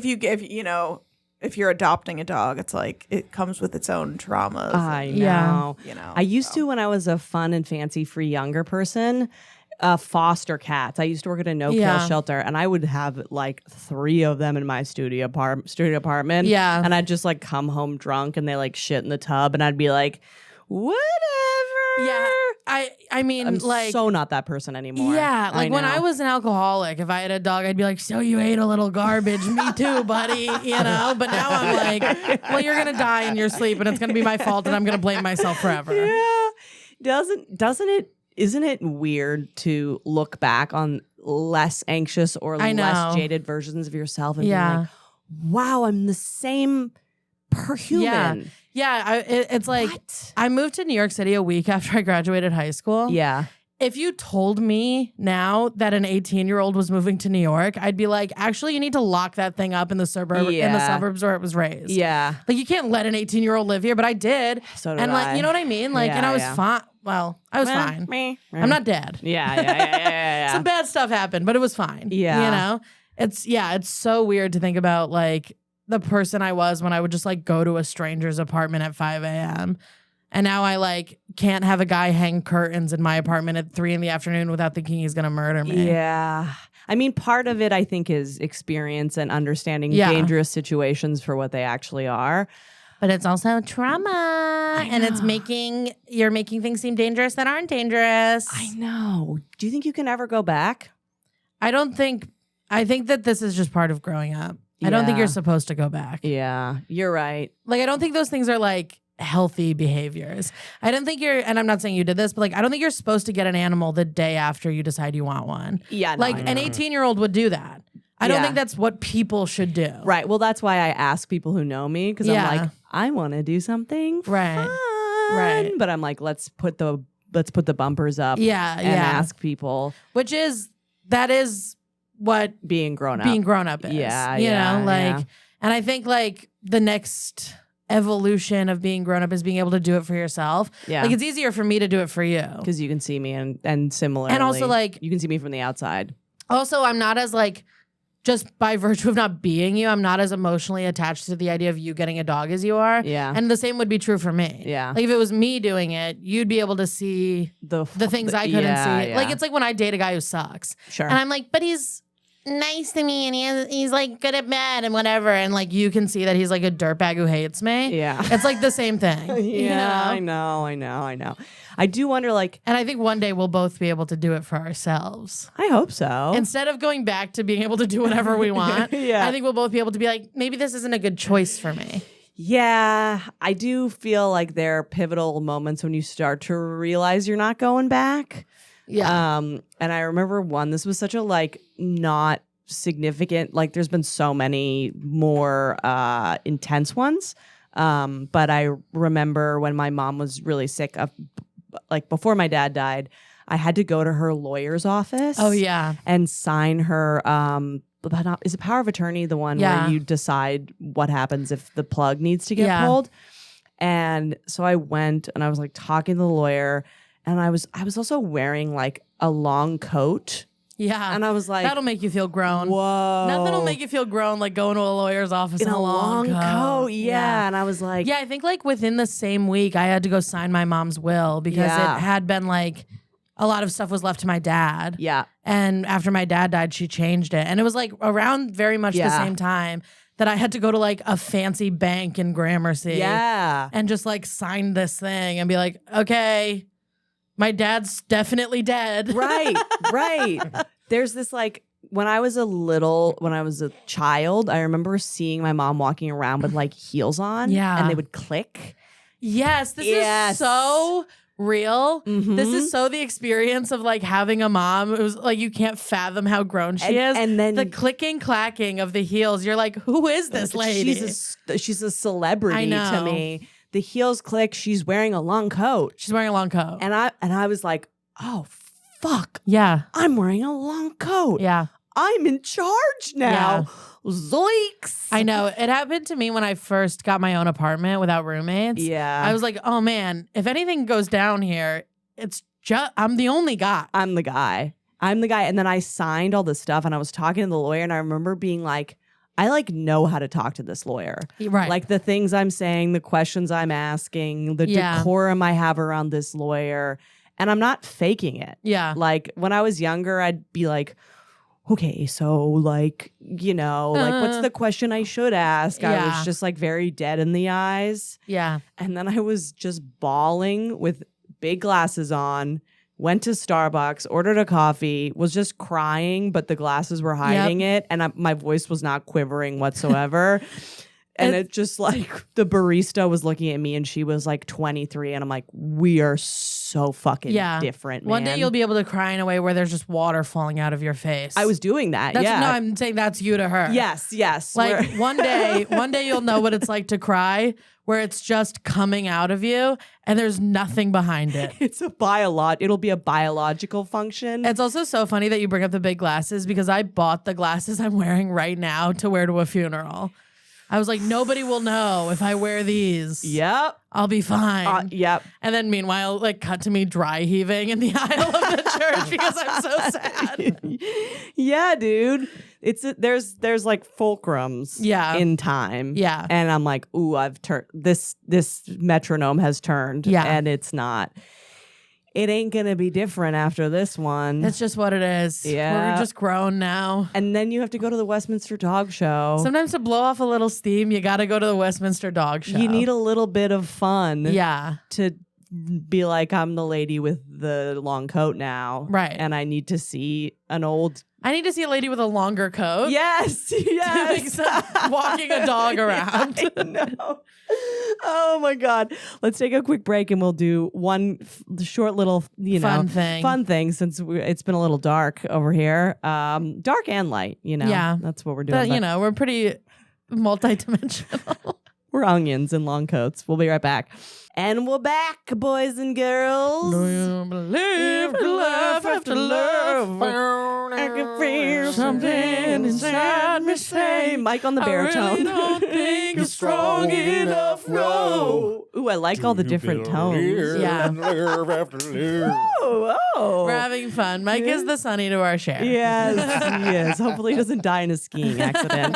if you're adopting a dog, it's like it comes with its own traumas.
I know.
Yeah.
You know,
I used to when I was a fun and fancy free younger person. Foster cats. I used to work at a no-kill shelter, and I would have like 3 of them in my studio apartment.
Yeah.
and I'd just like come home drunk, and they like shit in the tub, and I'd be like, whatever.
Yeah. I mean,
I'm
like.
so not that person anymore.
Yeah, like when I
know.
was an alcoholic, if I had a dog, I'd be like, "So you ate a little garbage? Me too, buddy." You know. But now I'm like, "Well, you're gonna die in your sleep, and it's gonna be my fault, and I'm gonna blame myself forever."
Yeah. Doesn't it? Isn't it weird to look back on less anxious or
I know.
less jaded versions of yourself and be
Yeah.
like, wow, I'm the same per human.
Yeah. It's like
What?
I moved to New York City a week after I graduated high school.
Yeah.
If you told me now that an 18-year-old was moving to New York, I'd be like, actually, you need to lock that thing up in the suburbs where it was raised.
Yeah.
Like you can't let an 18-year-old live here, but I did.
So did
and like,
I.
you know what I mean? Like, and I was
Yeah.
fine. Well, I was fine. I'm not dead.
Yeah.
Some bad stuff happened, but it was fine.
Yeah.
You know? It's so weird to think about like the person I was when I would just like go to a stranger's apartment at 5 a.m. And now I like can't have a guy hang curtains in my apartment at 3 p.m. without thinking he's gonna murder me.
Yeah. I mean, part of it, I think, is experience and understanding
Yeah.
dangerous situations for what they actually are.
But it's also trauma. And it's you're making things seem dangerous that aren't dangerous.
I know. Do you think you can ever go back?
I think that this is just part of growing up. I don't think
Yeah.
you're supposed to go back.
Yeah, you're right.
Like, I don't think those things are like healthy behaviors. I don't think and I'm not saying you did this, but like, I don't think you're supposed to get an animal the day after you decide you want one.
Yeah, no,
Like,
I
an
know.
18-year-old would do that. I don't
Yeah.
think that's what people should do.
Right. Well, that's why I ask people who know me because
Yeah.
I'm like, I want to do something
Right.
fun.
Right.
But I'm like, let's put the bumpers up.
Yeah,
And
yeah.
ask people
That is what
being grown up.
being grown up is.
Yeah,
You
yeah,
know, like,
yeah.
and I think like the next evolution of being grown up is being able to do it for yourself.
Yeah.
Like, it's easier for me to do it for you.
Because you can see me and similarly.
And also, like-
you can see me from the outside.
Also, I'm not as like, just by virtue of not being you, I'm not as emotionally attached to the idea of you getting a dog as you are.
Yeah.
And the same would be true for me.
Yeah.
Like if it was me doing it, you'd be able to see the things I couldn't see. Like it's like when I date a guy who sucks.
Sure.
And I'm like, but he's nice to me and he's like good at bed and whatever. And like you can see that he's like a dirtbag who hates me.
Yeah.
It's like the same thing.
Yeah,
You know?
I know. I do wonder, like,
And I think one day we'll both be able to do it for ourselves.
I hope so.
Instead of going back to being able to do whatever we want,
Yeah.
I think we'll both be able to be like, maybe this isn't a good choice for me.
Yeah, I do feel like there are pivotal moments when you start to realize you're not going back.
Yeah.
And I remember this was such a like not significant, like there's been so many more intense ones. But I remember when my mom was really sick like before my dad died, I had to go to her lawyer's office.
Oh, yeah.
And sign her is it power of attorney the one
Yeah.
where you decide what happens if the plug needs to get
Yeah.
pulled? And so I went and I was like talking to the lawyer, and I was also wearing like a long coat,
Yeah.
and I was like,
that'll make you feel grown.
whoa,
Nothing will make you feel grown like going to a lawyer's office
in a long coat. Yeah. And I was like,
Yeah, I think like within the same week, I had to go sign my mom's will because
Yeah.
it had been like a lot of stuff was left to my dad.
yeah,
And after my dad died, she changed it. And it was like around very much the
Yeah.
same time that I had to go to like a fancy bank in Gramercy
yeah.
and just like sign this thing and be like, okay, my dad's definitely dead.
Right, right. There's this like when I was a child, I remember seeing my mom walking around with like heels on.
Yeah.
And they would click.
Yes, this
Yes.
is so real.
Mhm.
This is so the experience of like having a mom who's like you can't fathom how grown she is.
And then
the clicking, clacking of the heels. You're like, who is this lady?
she's a celebrity
I know.
to me. The heels click, she's wearing a long coat.
She's wearing a long coat.
And I was like, oh fuck.
Yeah.
I'm wearing a long coat.
Yeah.
I'm in charge now. Zoinks.
I know. It happened to me when I first got my own apartment without roommates.
Yeah.
I was like, oh man, if anything goes down here, it's just, I'm the only guy.
I'm the guy. And then I signed all this stuff and I was talking to the lawyer and I remember being like, I like know how to talk to this lawyer.
Right.
Like the things I'm saying, the questions I'm asking, the
Yeah.
decorum I have around this lawyer. And I'm not faking it.
yeah.
Like when I was younger, I'd be like, okay, so like, like what's the question I should ask? I
Yeah.
was just like very dead in the eyes.
Yeah.
And then I was just bawling with big glasses on, went to Starbucks, ordered a coffee, was just crying, but the glasses were hiding it. And my voice was not quivering whatsoever. And it just like the barista was looking at me and she was like 23. And I'm like, we are so fucking different, man.
One day you'll be able to cry in a way where there's just water falling out of your face.
I was doing that.
No,
yeah.
I'm saying that's you to her.
Yes.
Like one day you'll know what it's like to cry where it's just coming out of you and there's nothing behind it.
it'll be a biological function.
It's also so funny that you bring up the big glasses because I bought the glasses I'm wearing right now to wear to a funeral. I was like, nobody will know if I wear these.
Yep.
I'll be fine.
Yep.
And then meanwhile, like cut to me dry heaving in the aisle of the church because I'm so sad.
Yeah, dude. There's like fulcrums in time.
Yeah.
And I'm like, ooh, I've turned this metronome has turned.
Yeah.
And it's not. It ain't gonna be different after this one.
It's just what it is.
Yeah.
We're just grown now.
And then you have to go to the Westminster Dog Show.
Sometimes to blow off a little steam, you got to go to the Westminster Dog Show.
You need a little bit of fun.
Yeah.
To be like, I'm the lady with the long coat now.
Right.
And I need to see an old.
I need to see a lady with a longer coat.
Yes.
Walking a dog around.
I know. Oh my God. Let's take a quick break and we'll do one short little,
Fun thing
since it's been a little dark over here. Dark and light,
Yeah.
That's what we're doing.
But, we're pretty multidimensional.
We're onions in long coats. We'll be right back. And we're back, boys and girls.
Do you believe in love after love?
I can feel something inside me say. Mike on the baritone.
I really don't think you're strong enough. No.
Ooh, I like all the different tones.
Yeah.
Oh.
We're having fun. Mike is the Sonny to our share.
Yes, he is. Hopefully he doesn't die in a skiing accident.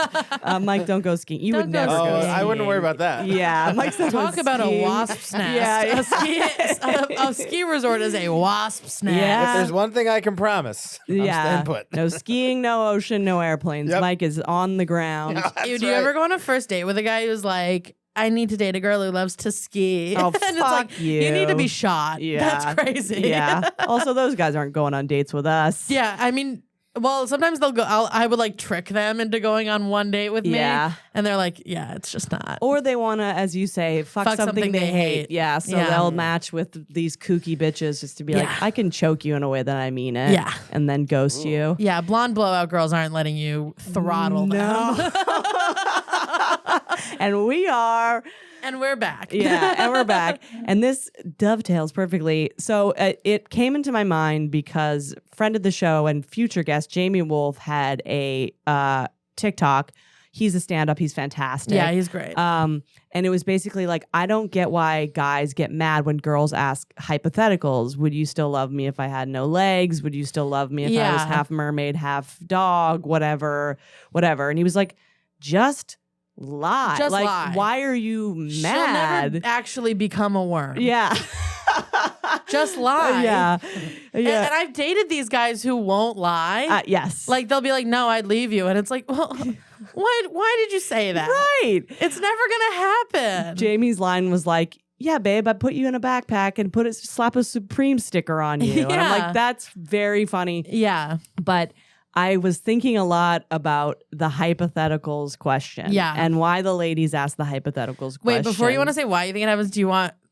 Mike, don't go skiing. You
Don't
would
go
never go
skiing.
skiing.
I wouldn't worry about that.
Yeah, Mike's not
Talk
going
about a
skiing.
wasp's nest.
Yeah.
A ski resort is a wasp's nest.
Yeah.
If there's one thing I can promise, I'm staying put.
No skiing, no ocean, no airplanes.
Yep.
Mike is on the ground.
Yeah, that's
Do you
right.
ever go on a first date with a guy who's like, I need to date a girl who loves to ski?
Oh,
and it's
fuck
like,
you.
You need to be shot.
Yeah.
That's crazy.
Yeah. Also, those guys aren't going on dates with us.
Yeah, I mean, well, sometimes they'll go. I would like trick them into going on one date with me.
Yeah.
And they're like, yeah, it's just not.
Or they want to, as you say, fuck something they hate. Yeah. So
Yeah.
they'll match with these kooky bitches just to be like,
Yeah.
I can choke you in a way that I mean it.
Yeah.
And then ghost you.
Yeah, blonde blowout girls aren't letting you throttle them.
And we are
And we're back.
Yeah, and we're back. And this dovetails perfectly. So it came into my mind because friend of the show and future guest Jamie Wolf had a TikTok. He's a stand-up. He's fantastic.
Yeah, he's great.
And it was basically like, I don't get why guys get mad when girls ask hypotheticals. Would you still love me if I had no legs? Would you still love me if I was half mermaid, half dog, whatever? And he was like, just lie.
Just
like,
lie.
Why are you mad?
She'll never actually become a worm.
Yeah.
Just lie.
Yeah.
And I've dated these guys who won't lie.
Yes.
Like they'll be like, "No, I'd leave you," and it's like, "Well, why did you say that?"
Right.
It's never gonna happen.
Jamie's line was like, "Yeah, babe, I put you in a backpack and slap a Supreme sticker on you." And I'm like, that's very funny.
Yeah.
But I was thinking a lot about the hypotheticals question.
Yeah.
And why the ladies ask the hypotheticals question.
Wait, before you want to say why you think it happens,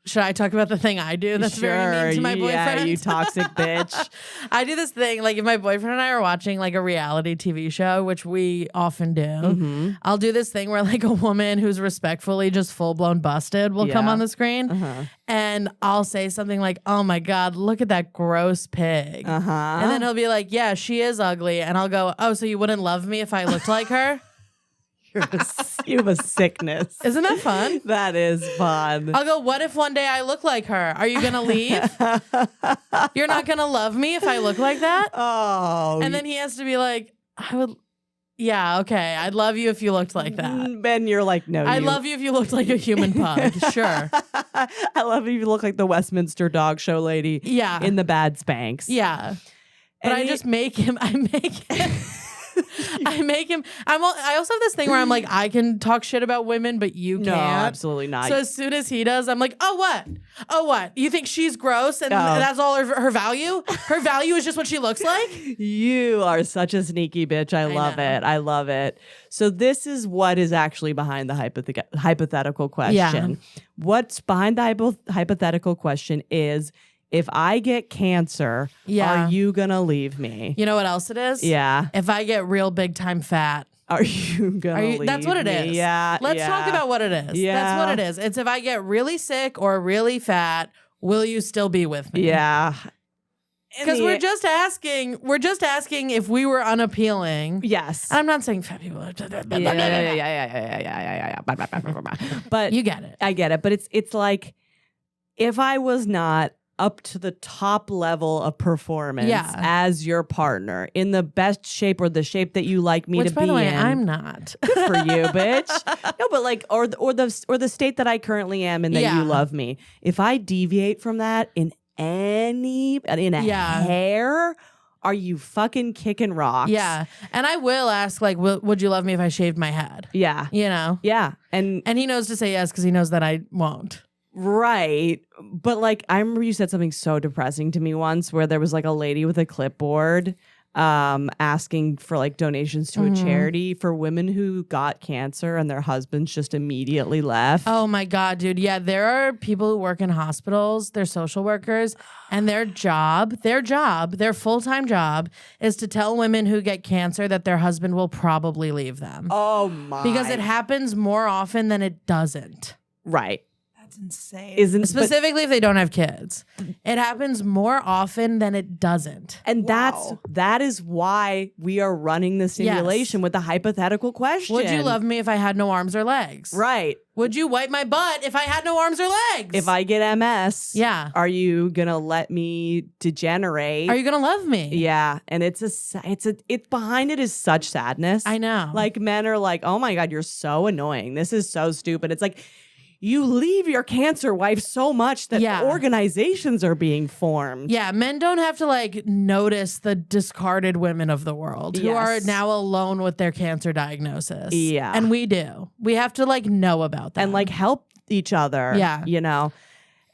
should I talk about the thing I do that's very mean to my boyfriend?
Yeah, you toxic bitch.
I do this thing, like if my boyfriend and I are watching like a reality TV show, which we often do, I'll do this thing where like a woman who's respectfully just full-blown busted will come on the screen and I'll say something like, "Oh my God, look at that gross pig." And then he'll be like, "Yeah, she is ugly." And I'll go, "Oh, so you wouldn't love me if I looked like her?"
You have a sickness.
Isn't that fun?
That is fun.
I'll go, "What if one day I look like her? Are you going to leave? You're not going to love me if I look like that?"
Oh.
And then he has to be like, "I would, yeah, okay. I'd love you if you looked like that."
Ben, you're like, "No,
I'd love you if you looked like a human pug." Sure.
I love if you look like the Westminster Dog Show lady
Yeah.
in the bad Spanx.
Yeah. But
And
I just make him, I also have this thing where I'm like, I can talk shit about women, but you can't.
No, absolutely not.
So as soon as he does, I'm like, "Oh, what? Oh, what? You think she's gross and that's all her value? Her value is just what she looks like?"
You are such a sneaky bitch. I love
know.
it. I love it. So this is what is actually behind the hypothetical question.
Yeah.
What's behind the hypothetical question is, if I get cancer,
Yeah.
are you going to leave me?
You know what else it is?
Yeah.
If I get real big time fat.
Are you going to leave
That's what it
me?
is.
Yeah.
Let's talk about what it is.
Yeah.
That's what it is. It's if I get really sick or really fat, will you still be with me?
Yeah.
Because we're just asking if we were unappealing.
Yes.
And I'm not saying fat people.
Yeah. But
You get it.
I get it. But it's like, if I was not up to the top level of performance as your partner in the best shape or the shape that you like me
Which,
to
by
be
the way,
in.
I'm not.
Good for you, bitch. No, but like, or the state that I currently am in that you love me. If I deviate from that in a hair, are you fucking kicking rocks?
Yeah. And I will ask, like, would you love me if I shaved my head?
Yeah.
You know?
Yeah. And
he knows to say yes because he knows that I won't.
right. But like, I remember you said something so depressing to me once where there was like a lady with a clipboard asking for like donations to a charity for women who got cancer and their husbands just immediately left.
Oh my God, dude. Yeah, there are people who work in hospitals, they're social workers, and their full-time job is to tell women who get cancer that their husband will probably leave them.
Oh my.
Because it happens more often than it doesn't.
Right.
That's insane.
Specifically if they don't have kids. It happens more often than it doesn't.
And that is why we are running the simulation with the hypothetical question.
Would you love me if I had no arms or legs?
Right.
Would you wipe my butt if I had no arms or legs?
If I get MS,
Yeah.
are you gonna let me degenerate?
Are you gonna love me?
Yeah, and it's behind it is such sadness.
I know.
Like men are like, "Oh my God, you're so annoying. This is so stupid." It's like, you leave your cancer wife so much that organizations are being formed.
Yeah, men don't have to like notice the discarded women of the world who are now alone with their cancer diagnosis.
Yeah.
And we do. We have to like know about that.
And like help each other.
Yeah.
You know?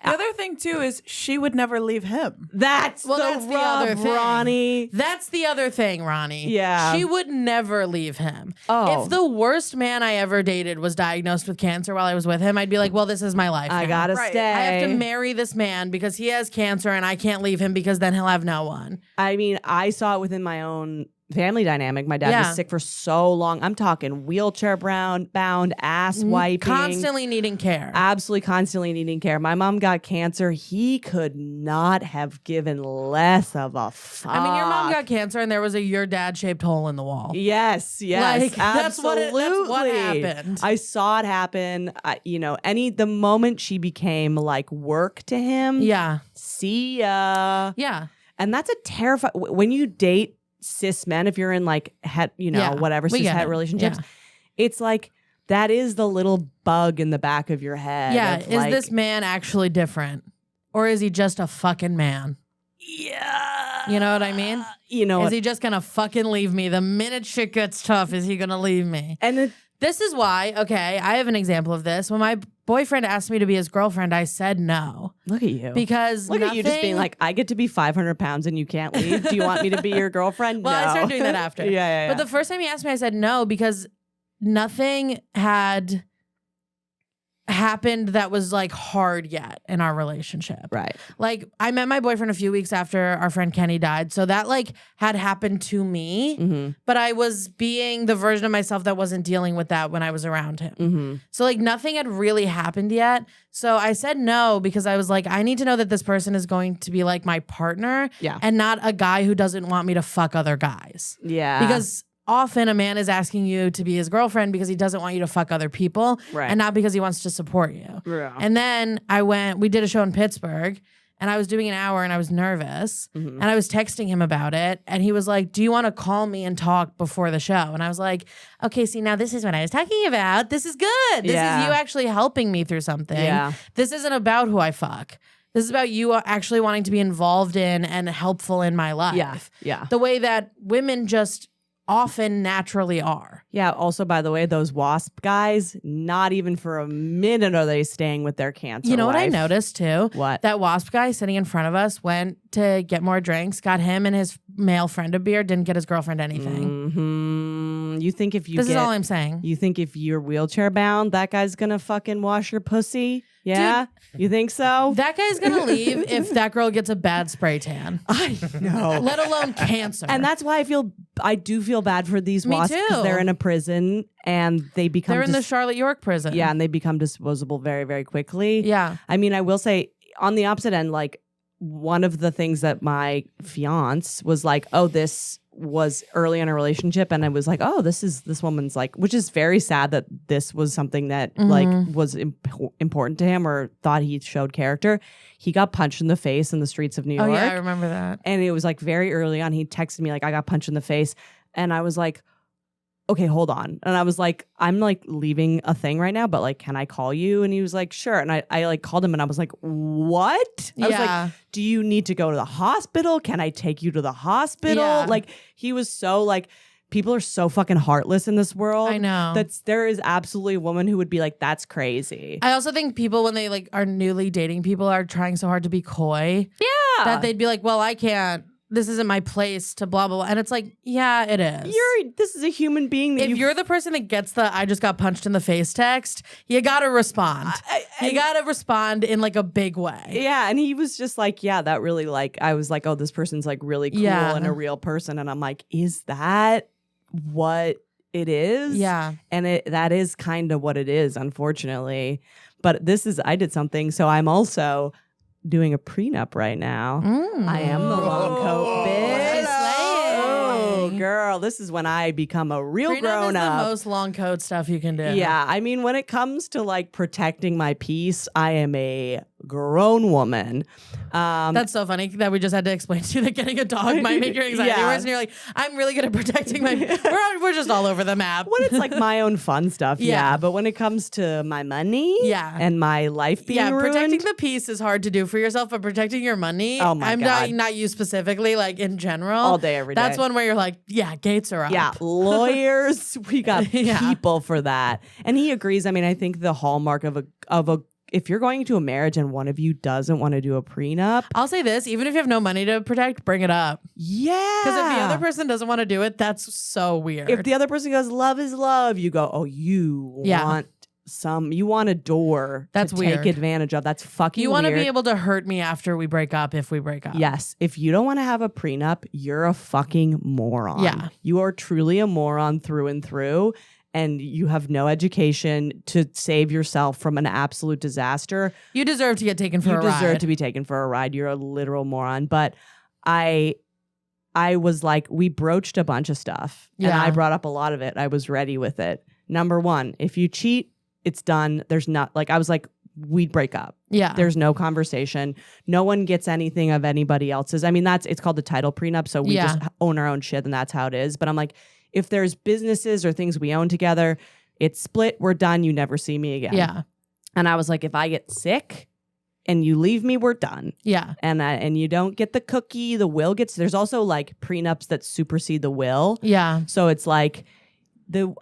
The other thing too is she would never leave him.
That's the
other thing.
Ronnie.
That's the other thing, Ronnie.
Yeah.
She would never leave him.
Oh.
If the worst man I ever dated was diagnosed with cancer while I was with him, I'd be like, well, this is my life.
I
now.
gotta
Right.
stay.
I have to marry this man because he has cancer and I can't leave him because then he'll have no one.
I mean, I saw it within my own family dynamic. My dad was sick for so long. I'm talking wheelchair bound, ass wiping.
Constantly needing care.
Absolutely constantly needing care. My mom got cancer. He could not have given less of a fuck.
I mean, your mom got cancer and there was a your dad shaped hole in the wall.
Yes,
Like,
absolutely.
that's what happened.
I saw it happen. The moment she became like work to him.
Yeah.
See ya.
Yeah.
And that's a terrifying, when you date cis men, if you're in like, whatever
we
cis
get
het
it.
relationships,
Yeah.
it's like, that is the little bug in the back of your head.
Yeah.
of,
Is
like,
this man actually different? Or is he just a fucking man?
Yeah.
You know what I mean?
You know
Is
what?
he just gonna fucking leave me? The minute shit gets tough, is he gonna leave me?
And
This is why, okay, I have an example of this. When my boyfriend asked me to be his girlfriend, I said no.
look at you.
Because
Look at you just being like, I get to be 500 pounds and you can't leave. Do you want me to be your girlfriend?
well,
No.
I started doing that after.
Yeah.
But the first time he asked me, I said no because nothing had happened that was like hard yet in our relationship.
right.
Like I met my boyfriend a few weeks after our friend Kenny died. So that like had happened to me,
Mm-hmm.
but I was being the version of myself that wasn't dealing with that when I was around him.
Mm-hmm.
So like nothing had really happened yet. So I said no because I was like, I need to know that this person is going to be like my partner
Yeah.
and not a guy who doesn't want me to fuck other guys.
Yeah.
Because often a man is asking you to be his girlfriend because he doesn't want you to fuck other people
Right.
and not because he wants to support you.
Yeah.
And then we did a show in Pittsburgh and I was doing an hour and I was nervous
Mhm.
and I was texting him about it. And he was like, do you want to call me and talk before the show? And I was like, okay, see, now this is what I was talking about. This is good. This
Yeah.
is you actually helping me through something.
Yeah.
This isn't about who I fuck. This is about you actually wanting to be involved in and helpful in my life.
Yeah. Yeah.
The way that women just often naturally are.
Yeah. Also, by the way, those WASP guys, not even for a minute are they staying with their cancer.
You know what I
wife.
noticed too?
What?
That WASP guy sitting in front of us went to get more drinks, got him and his male friend a beer, didn't get his girlfriend anything.
Mm-hmm. You think if you
This
get,
is all I'm saying.
you think if you're wheelchair bound, that guy's gonna fucking wash your pussy? Yeah, you think so?
That guy's gonna leave if that girl gets a bad spray tan,
I know.
let alone cancer.
And that's why I do feel bad for these
Me
wasps because
too.
they're in a prison and they become
they're in the Charlotte York prison.
yeah, and they become disposable very, very quickly.
Yeah.
I mean, I will say on the opposite end, like one of the things that my fiance was like, oh, this was early in a relationship, and I was like, oh, this woman's like, which is very sad that this was something that like was important to him or thought he showed character. He got punched in the face in the streets of New York.
Oh yeah, I remember that.
And it was like very early on. He texted me like, I got punched in the face. And I was like, okay, hold on. And I was like, I'm like leaving a thing right now, but like, can I call you? And he was like, sure. And I like called him and I was like, what? I was like, do you need to go to the hospital? Can I take you to the hospital?
Yeah.
Like he was so like, people are so fucking heartless in this world.
I know.
There is absolutely a woman who would be like, that's crazy.
I also think people when they like are newly dating people are trying so hard to be coy.
Yeah.
That they'd be like, well, I can't. This isn't my place to blah, blah, blah. And it's like, yeah, it is.
This is a human being that
If you're the person that gets the I just got punched in the face text, you got to respond. You got to respond in like a big way.
Yeah, and he was just like, yeah, that really like, I was like, oh, this person's like really cool
Yeah.
and a real person. And I'm like, is that what it is?
Yeah.
And that is kind of what it is, unfortunately. But I did something. So I'm also doing a prenup right now. I am the long coat bitch.
She's
Oh,
slaying.
girl, this is when I become a real
Prenup
grown
is the
up.
most long coat stuff you can do.
Yeah, I mean, when it comes to like protecting my peace, I am a grown woman.
That's so funny that we just had to explain to you that getting a dog might make your anxiety
Yeah.
worse. And you're like, I'm really good at protecting my. We're just all over the map.
When it's like my own fun stuff,
Yeah.
yeah. But when it comes to my money,
Yeah.
and my life being ruined,
protecting the peace is hard to do for yourself, but protecting your money,
Oh my
I'm
God.
not you specifically, like in general.
All day, every
That's
day.
one where you're like, yeah, gates are up.
yeah, lawyers, we got
Yeah.
people for that, and he agrees. I mean, I think the hallmark of a if you're going into a marriage and one of you doesn't want to do a prenup,
I'll say this, even if you have no money to protect, bring it up.
yeah,
Because if the other person doesn't want to do it, that's so weird.
if the other person goes, love is love, you go, oh, you
Yeah.
want you want a door
That's
to
weird.
take advantage of. That's fucking
You want to
weird.
be able to hurt me after we break up if we break up.
Yes. If you don't want to have a prenup, you're a fucking moron.
Yeah.
You are truly a moron through and through. And you have no education to save yourself from an absolute disaster.
You deserve to get taken for a ride.
You deserve to be taken for a ride. You're a literal moron. But I was like, we broached a bunch of stuff. And
Yeah.
I brought up a lot of it. I was ready with it. Number one, if you cheat, it's done. There's not like, I was like, we'd break up.
Yeah.
There's no conversation. No one gets anything of anybody else's. I mean, it's called the title prenup. So we just own our own shit and that's how it is. But I'm like, if there's businesses or things we own together, it's split. We're done. You never see me again.
Yeah.
And I was like, if I get sick and you leave me, we're done.
Yeah.
And you don't get the cookie, the will gets. There's also like prenups that supersede the will.
Yeah.
So it's like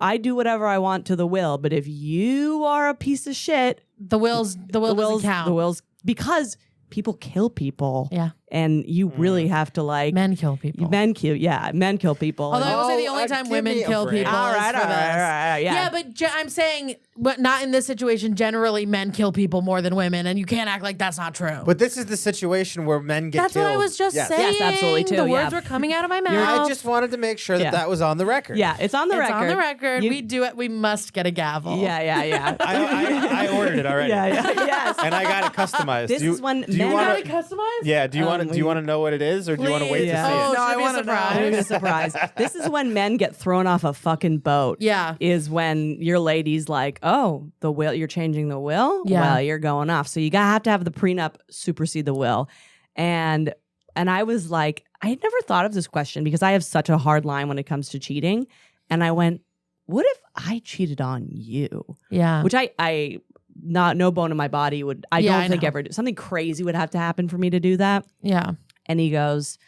I do whatever I want to the will, but if you are a piece of shit,
The will doesn't count.
the wills because people kill people.
Yeah.
And you really have to like
Men kill people.
Men kill people.
Although I will say the
Oh,
only time
give
women
me a
kill
break.
people
all
is
right,
for
all right,
this.
all right, yeah.
Yeah, but I'm saying, but not in this situation. Generally, men kill people more than women, and you can't act like that's not true.
But this is the situation where men get
that's
killed.
what I was just
Yes.
saying.
Yes, absolutely, too,
The
yeah.
words were coming out of my mouth.
I just wanted to make sure that
Yeah.
that was on the record.
Yeah, it's on the
it's
record.
on the record.
You-
We do it. We must get a gavel.
Yeah.
I ordered it already.
Yes.
And I got it customized.
This
do you,
is when
do you
men
You
wanna-
got it customized?
Yeah. Do you want to know what it is, or do you want to wait
Please.
to see
Oh,
it?
No, I
should be a
wanna know.
surprise.
Maybe a surprise. This is when men get thrown off a fucking boat.
Yeah.
Is when your lady's like, oh, the will, you're changing the will?
Yeah.
Well, you're going off. So you have to have the prenup supersede the will. And I was like, I had never thought of this question because I have such a hard line when it comes to cheating. And I went, what if I cheated on you?
Yeah.
Which I no bone in my body would, I
Yeah,
don't
I
think
know.
ever, something crazy would have to happen for me to do that.
Yeah.
And he goes,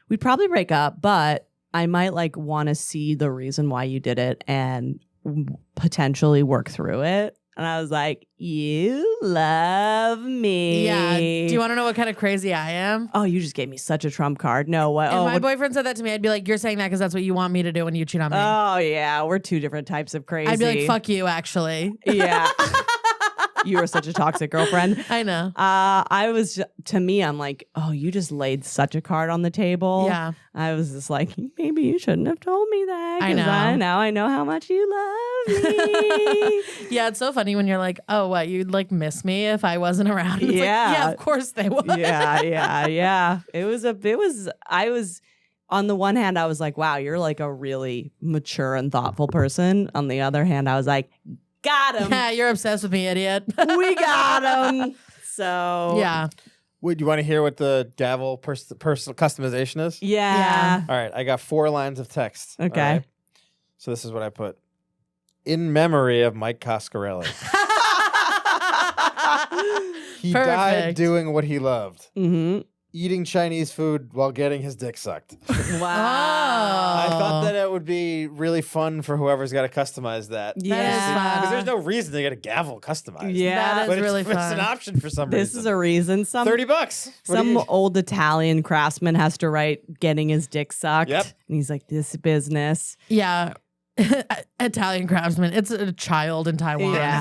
we'd probably break up, but I might like want to see the reason why you did it and potentially work through it. And I was like, you love me.
Yeah. Do you want to know what kind of crazy I am?
Oh, you just gave me such a trump card. No, what?
If
Oh,
my
what-
boyfriend said that to me, I'd be like, you're saying that because that's what you want me to do when you cheat on me.
oh yeah, we're two different types of crazy.
I'd be like, fuck you, actually.
Yeah. You were such a toxic girlfriend.
I know.
To me, I'm like, oh, you just laid such a card on the table.
Yeah.
I was just like, maybe you shouldn't have told me that.
I
'cause
know.
Now I know how much you love me.
Yeah, it's so funny when you're like, oh, what, you'd like miss me if I wasn't around? It's like,
Yeah.
yeah, of course they would.
yeah. I was, on the one hand, I was like, wow, you're like a really mature and thoughtful person. On the other hand, I was like, got him.
Yeah, you're obsessed with me, idiot.
We got him. So,
Yeah.
Wait, do you want to hear what the gavel personal customization is?
Yeah.
All right, I got 4 lines of text. all
Okay.
right? So this is what I put. In memory of Mike Coscarelli. He died
Perfect.
doing what he loved.
Mm-hmm.
Eating Chinese food while getting his dick sucked.
Wow.
I thought
Oh.
that it would be really fun for whoever's got to customize that.
That is
Yeah.
fun.
Because there's no reason to get a gavel customized.
Yeah.
That is
But
really
it's
fun.
an option for some
This
reason.
is a reason.
$30. What do
Some
you-
old Italian craftsman has to write getting his dick sucked.
Yep.
And he's like, this business.
Yeah. Italian craftsman. It's a child in Taiwan.
Yeah,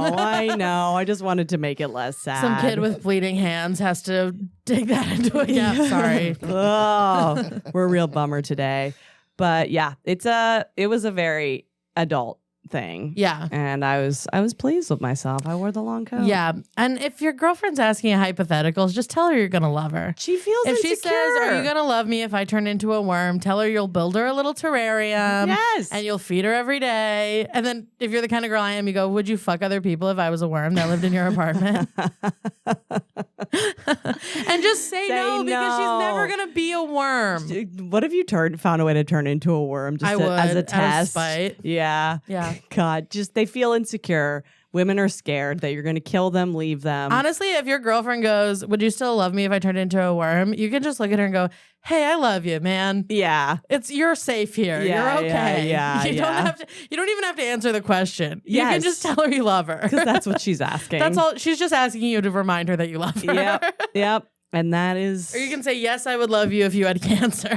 but
I know. I just wanted to make it less sad.
Some kid with bleeding hands has to dig that into a gap. Sorry.
Oh, we're a real bummer today. But yeah, it was a very adult thing.
Yeah.
And I was pleased with myself. I wore the long coat.
Yeah. And if your girlfriend's asking a hypotheticals, just tell her you're going to love her.
She feels
If she
insecure.
says, are you going to love me if I turn into a worm? Tell her you'll build her a little terrarium.
Yes.
And you'll feed her every day. And then if you're the kind of girl I am, you go, would you fuck other people if I was a worm that lived in your apartment? And just say no, because she's
no.
never going to be a worm.
What if you found a way to turn into a worm just
I would,
as a
out of
test?
spite.
Yeah.
Yeah.
God, just they feel insecure. Women are scared that you're going to kill them, leave them.
Honestly, if your girlfriend goes, would you still love me if I turned into a worm? You can just look at her and go, hey, I love you, man.
Yeah.
You're safe here.
Yeah,
You're okay.
yeah,
you
yeah.
You don't even have to answer the question. You can
Yes.
just tell her you love her.
Because that's what she's asking.
That's all. She's just asking you to remind her that you love her.
Yep. Yep. And that is
Or you can say, yes, I would love you if you had cancer.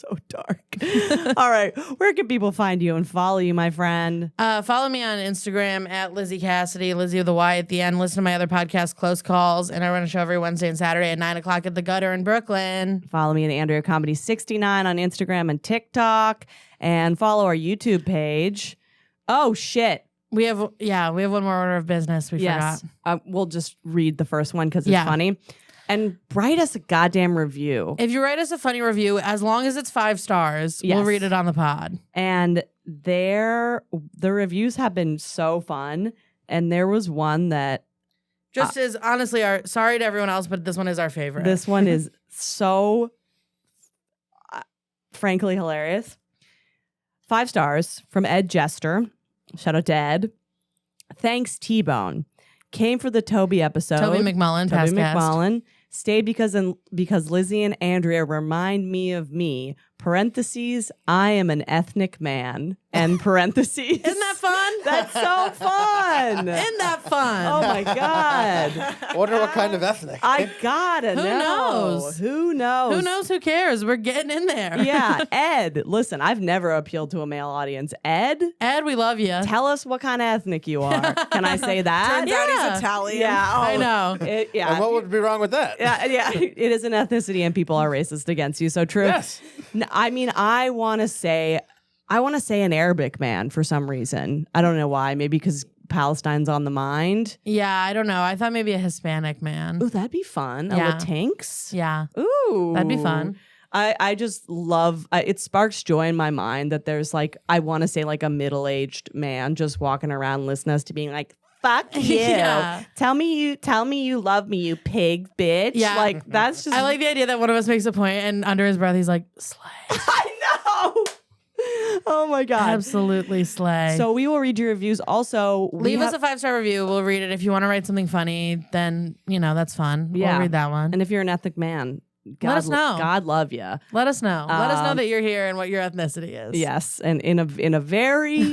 So dark. All right. Where can people find you and follow you, my friend?
Follow me on Instagram at Lizzy Cassidy, Lizzy with a Y at the end. Listen to my other podcast, Close Calls, and I run a show every Wednesday and Saturday at 9 o'clock at the Gutter in Brooklyn.
Follow me at Andrea Comedy 69 on Instagram and TikTok, and follow our YouTube page. Oh shit.
We have one more order of business. We forgot.
We'll just read the first one because it's funny. And write us a goddamn review.
If you write us a funny review, as long as it's 5 stars, we'll read it on the pod.
And the reviews have been so fun. And there was one that
just is honestly sorry to everyone else, but this one is our favorite.
This one is so frankly hilarious. 5 stars from Ed Jester. Shout out to Ed. Thanks, T-Bone. Came for the Toby episode.
Toby McMullen,
Toby
past cast.
McMullen. Stayed because Lizzy and Andrea remind me of me. Parentheses, I am an ethnic man. And parentheses.
Isn't that fun?
That's so fun.
Isn't that fun?
Oh my God.
I wonder what kind of ethnic.
I gotta know.
knows?
Who knows?
Who knows? Who cares? We're getting in there.
Yeah. Ed, listen, I've never appealed to a male audience. Ed,
we love you.
tell us what kind of ethnic you are. Can I say that?
Turns out he's Italian.
Yeah.
I know.
And what would be wrong with that?
Yeah, it is an ethnicity and people are racist against you. So true.
Yes.
I mean, I want to say an Arabic man for some reason. I don't know why. Maybe because Palestine's on the mind.
Yeah, I don't know. I thought maybe a Hispanic man.
Ooh, that'd be fun.
Yeah.
A Latinx.
Yeah.
Ooh.
That'd be fun.
I just love it. Sparks joy in my mind that there's like, I want to say like a middle-aged man just walking around listening to us to being like, fuck you.
Yeah.
Tell me you love me, you pig bitch.
Yeah.
Like that's just
I like the idea that one of us makes a point and under his breath he's like, slay.
I know. Oh my God.
Absolutely slay.
So we will read your reviews. Also,
leave us a 5-star review. We'll read it. If you want to write something funny, then that's fun.
Yeah.
We'll read that one.
And if you're an ethnic man,
let us know.
God love you.
Let us know. Let us know that you're here and what your ethnicity is.
Yes, and in a very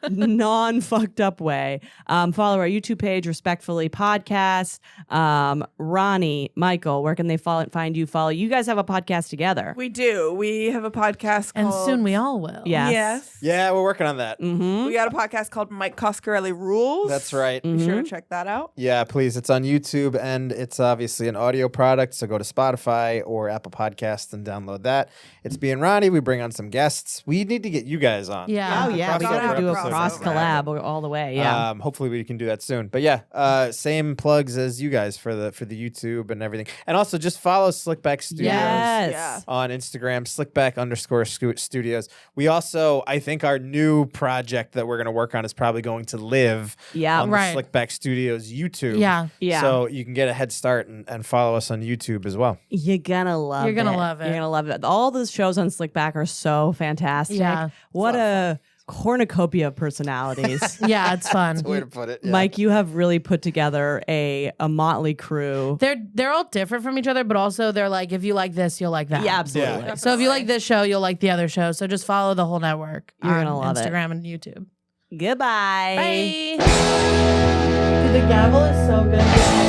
non-fucked up way. Follow our YouTube page, Respectfully Podcast. Ronnie, Michael, where can they find you? Follow you guys have a podcast together.
We do. We have a podcast
And
called...
soon we all will.
Yes.
Yeah, we're working on that.
Mm-hmm.
We got a podcast called Mike Coscarelli Rules.
That's right.
Be sure to check that out.
Yeah, please. It's on YouTube and it's obviously an audio product. So go to Spotify or Apple Podcasts and download that. It's me and Ronnie. We bring on some guests. We need to get you guys on.
Yeah.
Oh yeah, we
Crossover
gotta do a
episode.
cross collab all the way. Yeah.
Hopefully we can do that soon. But yeah, same plugs as you guys for the YouTube and everything. And also just follow Slickback Studios
Yes.
on Instagram, Slickback_studios. We also, I think our new project that we're going to work on is probably going to live on the
Right.
Slickback Studios YouTube.
Yeah.
Yeah.
So you can get a head start and follow us on YouTube as well.
You're gonna love it.
You're gonna love it.
You're gonna love it. All the shows on Slickback are so fantastic.
Yeah.
What a cornucopia of personalities.
Yeah, it's fun.
Way to put it. Yeah.
Mike, you have really put together a motley crew.
They're all different from each other, but also they're like, if you like this, you'll like that.
Yeah, absolutely.
Yeah.
So if you like this show, you'll like the other show. So just follow the whole network.
You're
on
gonna love it.
Instagram and YouTube.
Goodbye.
Bye. The gavel is so good.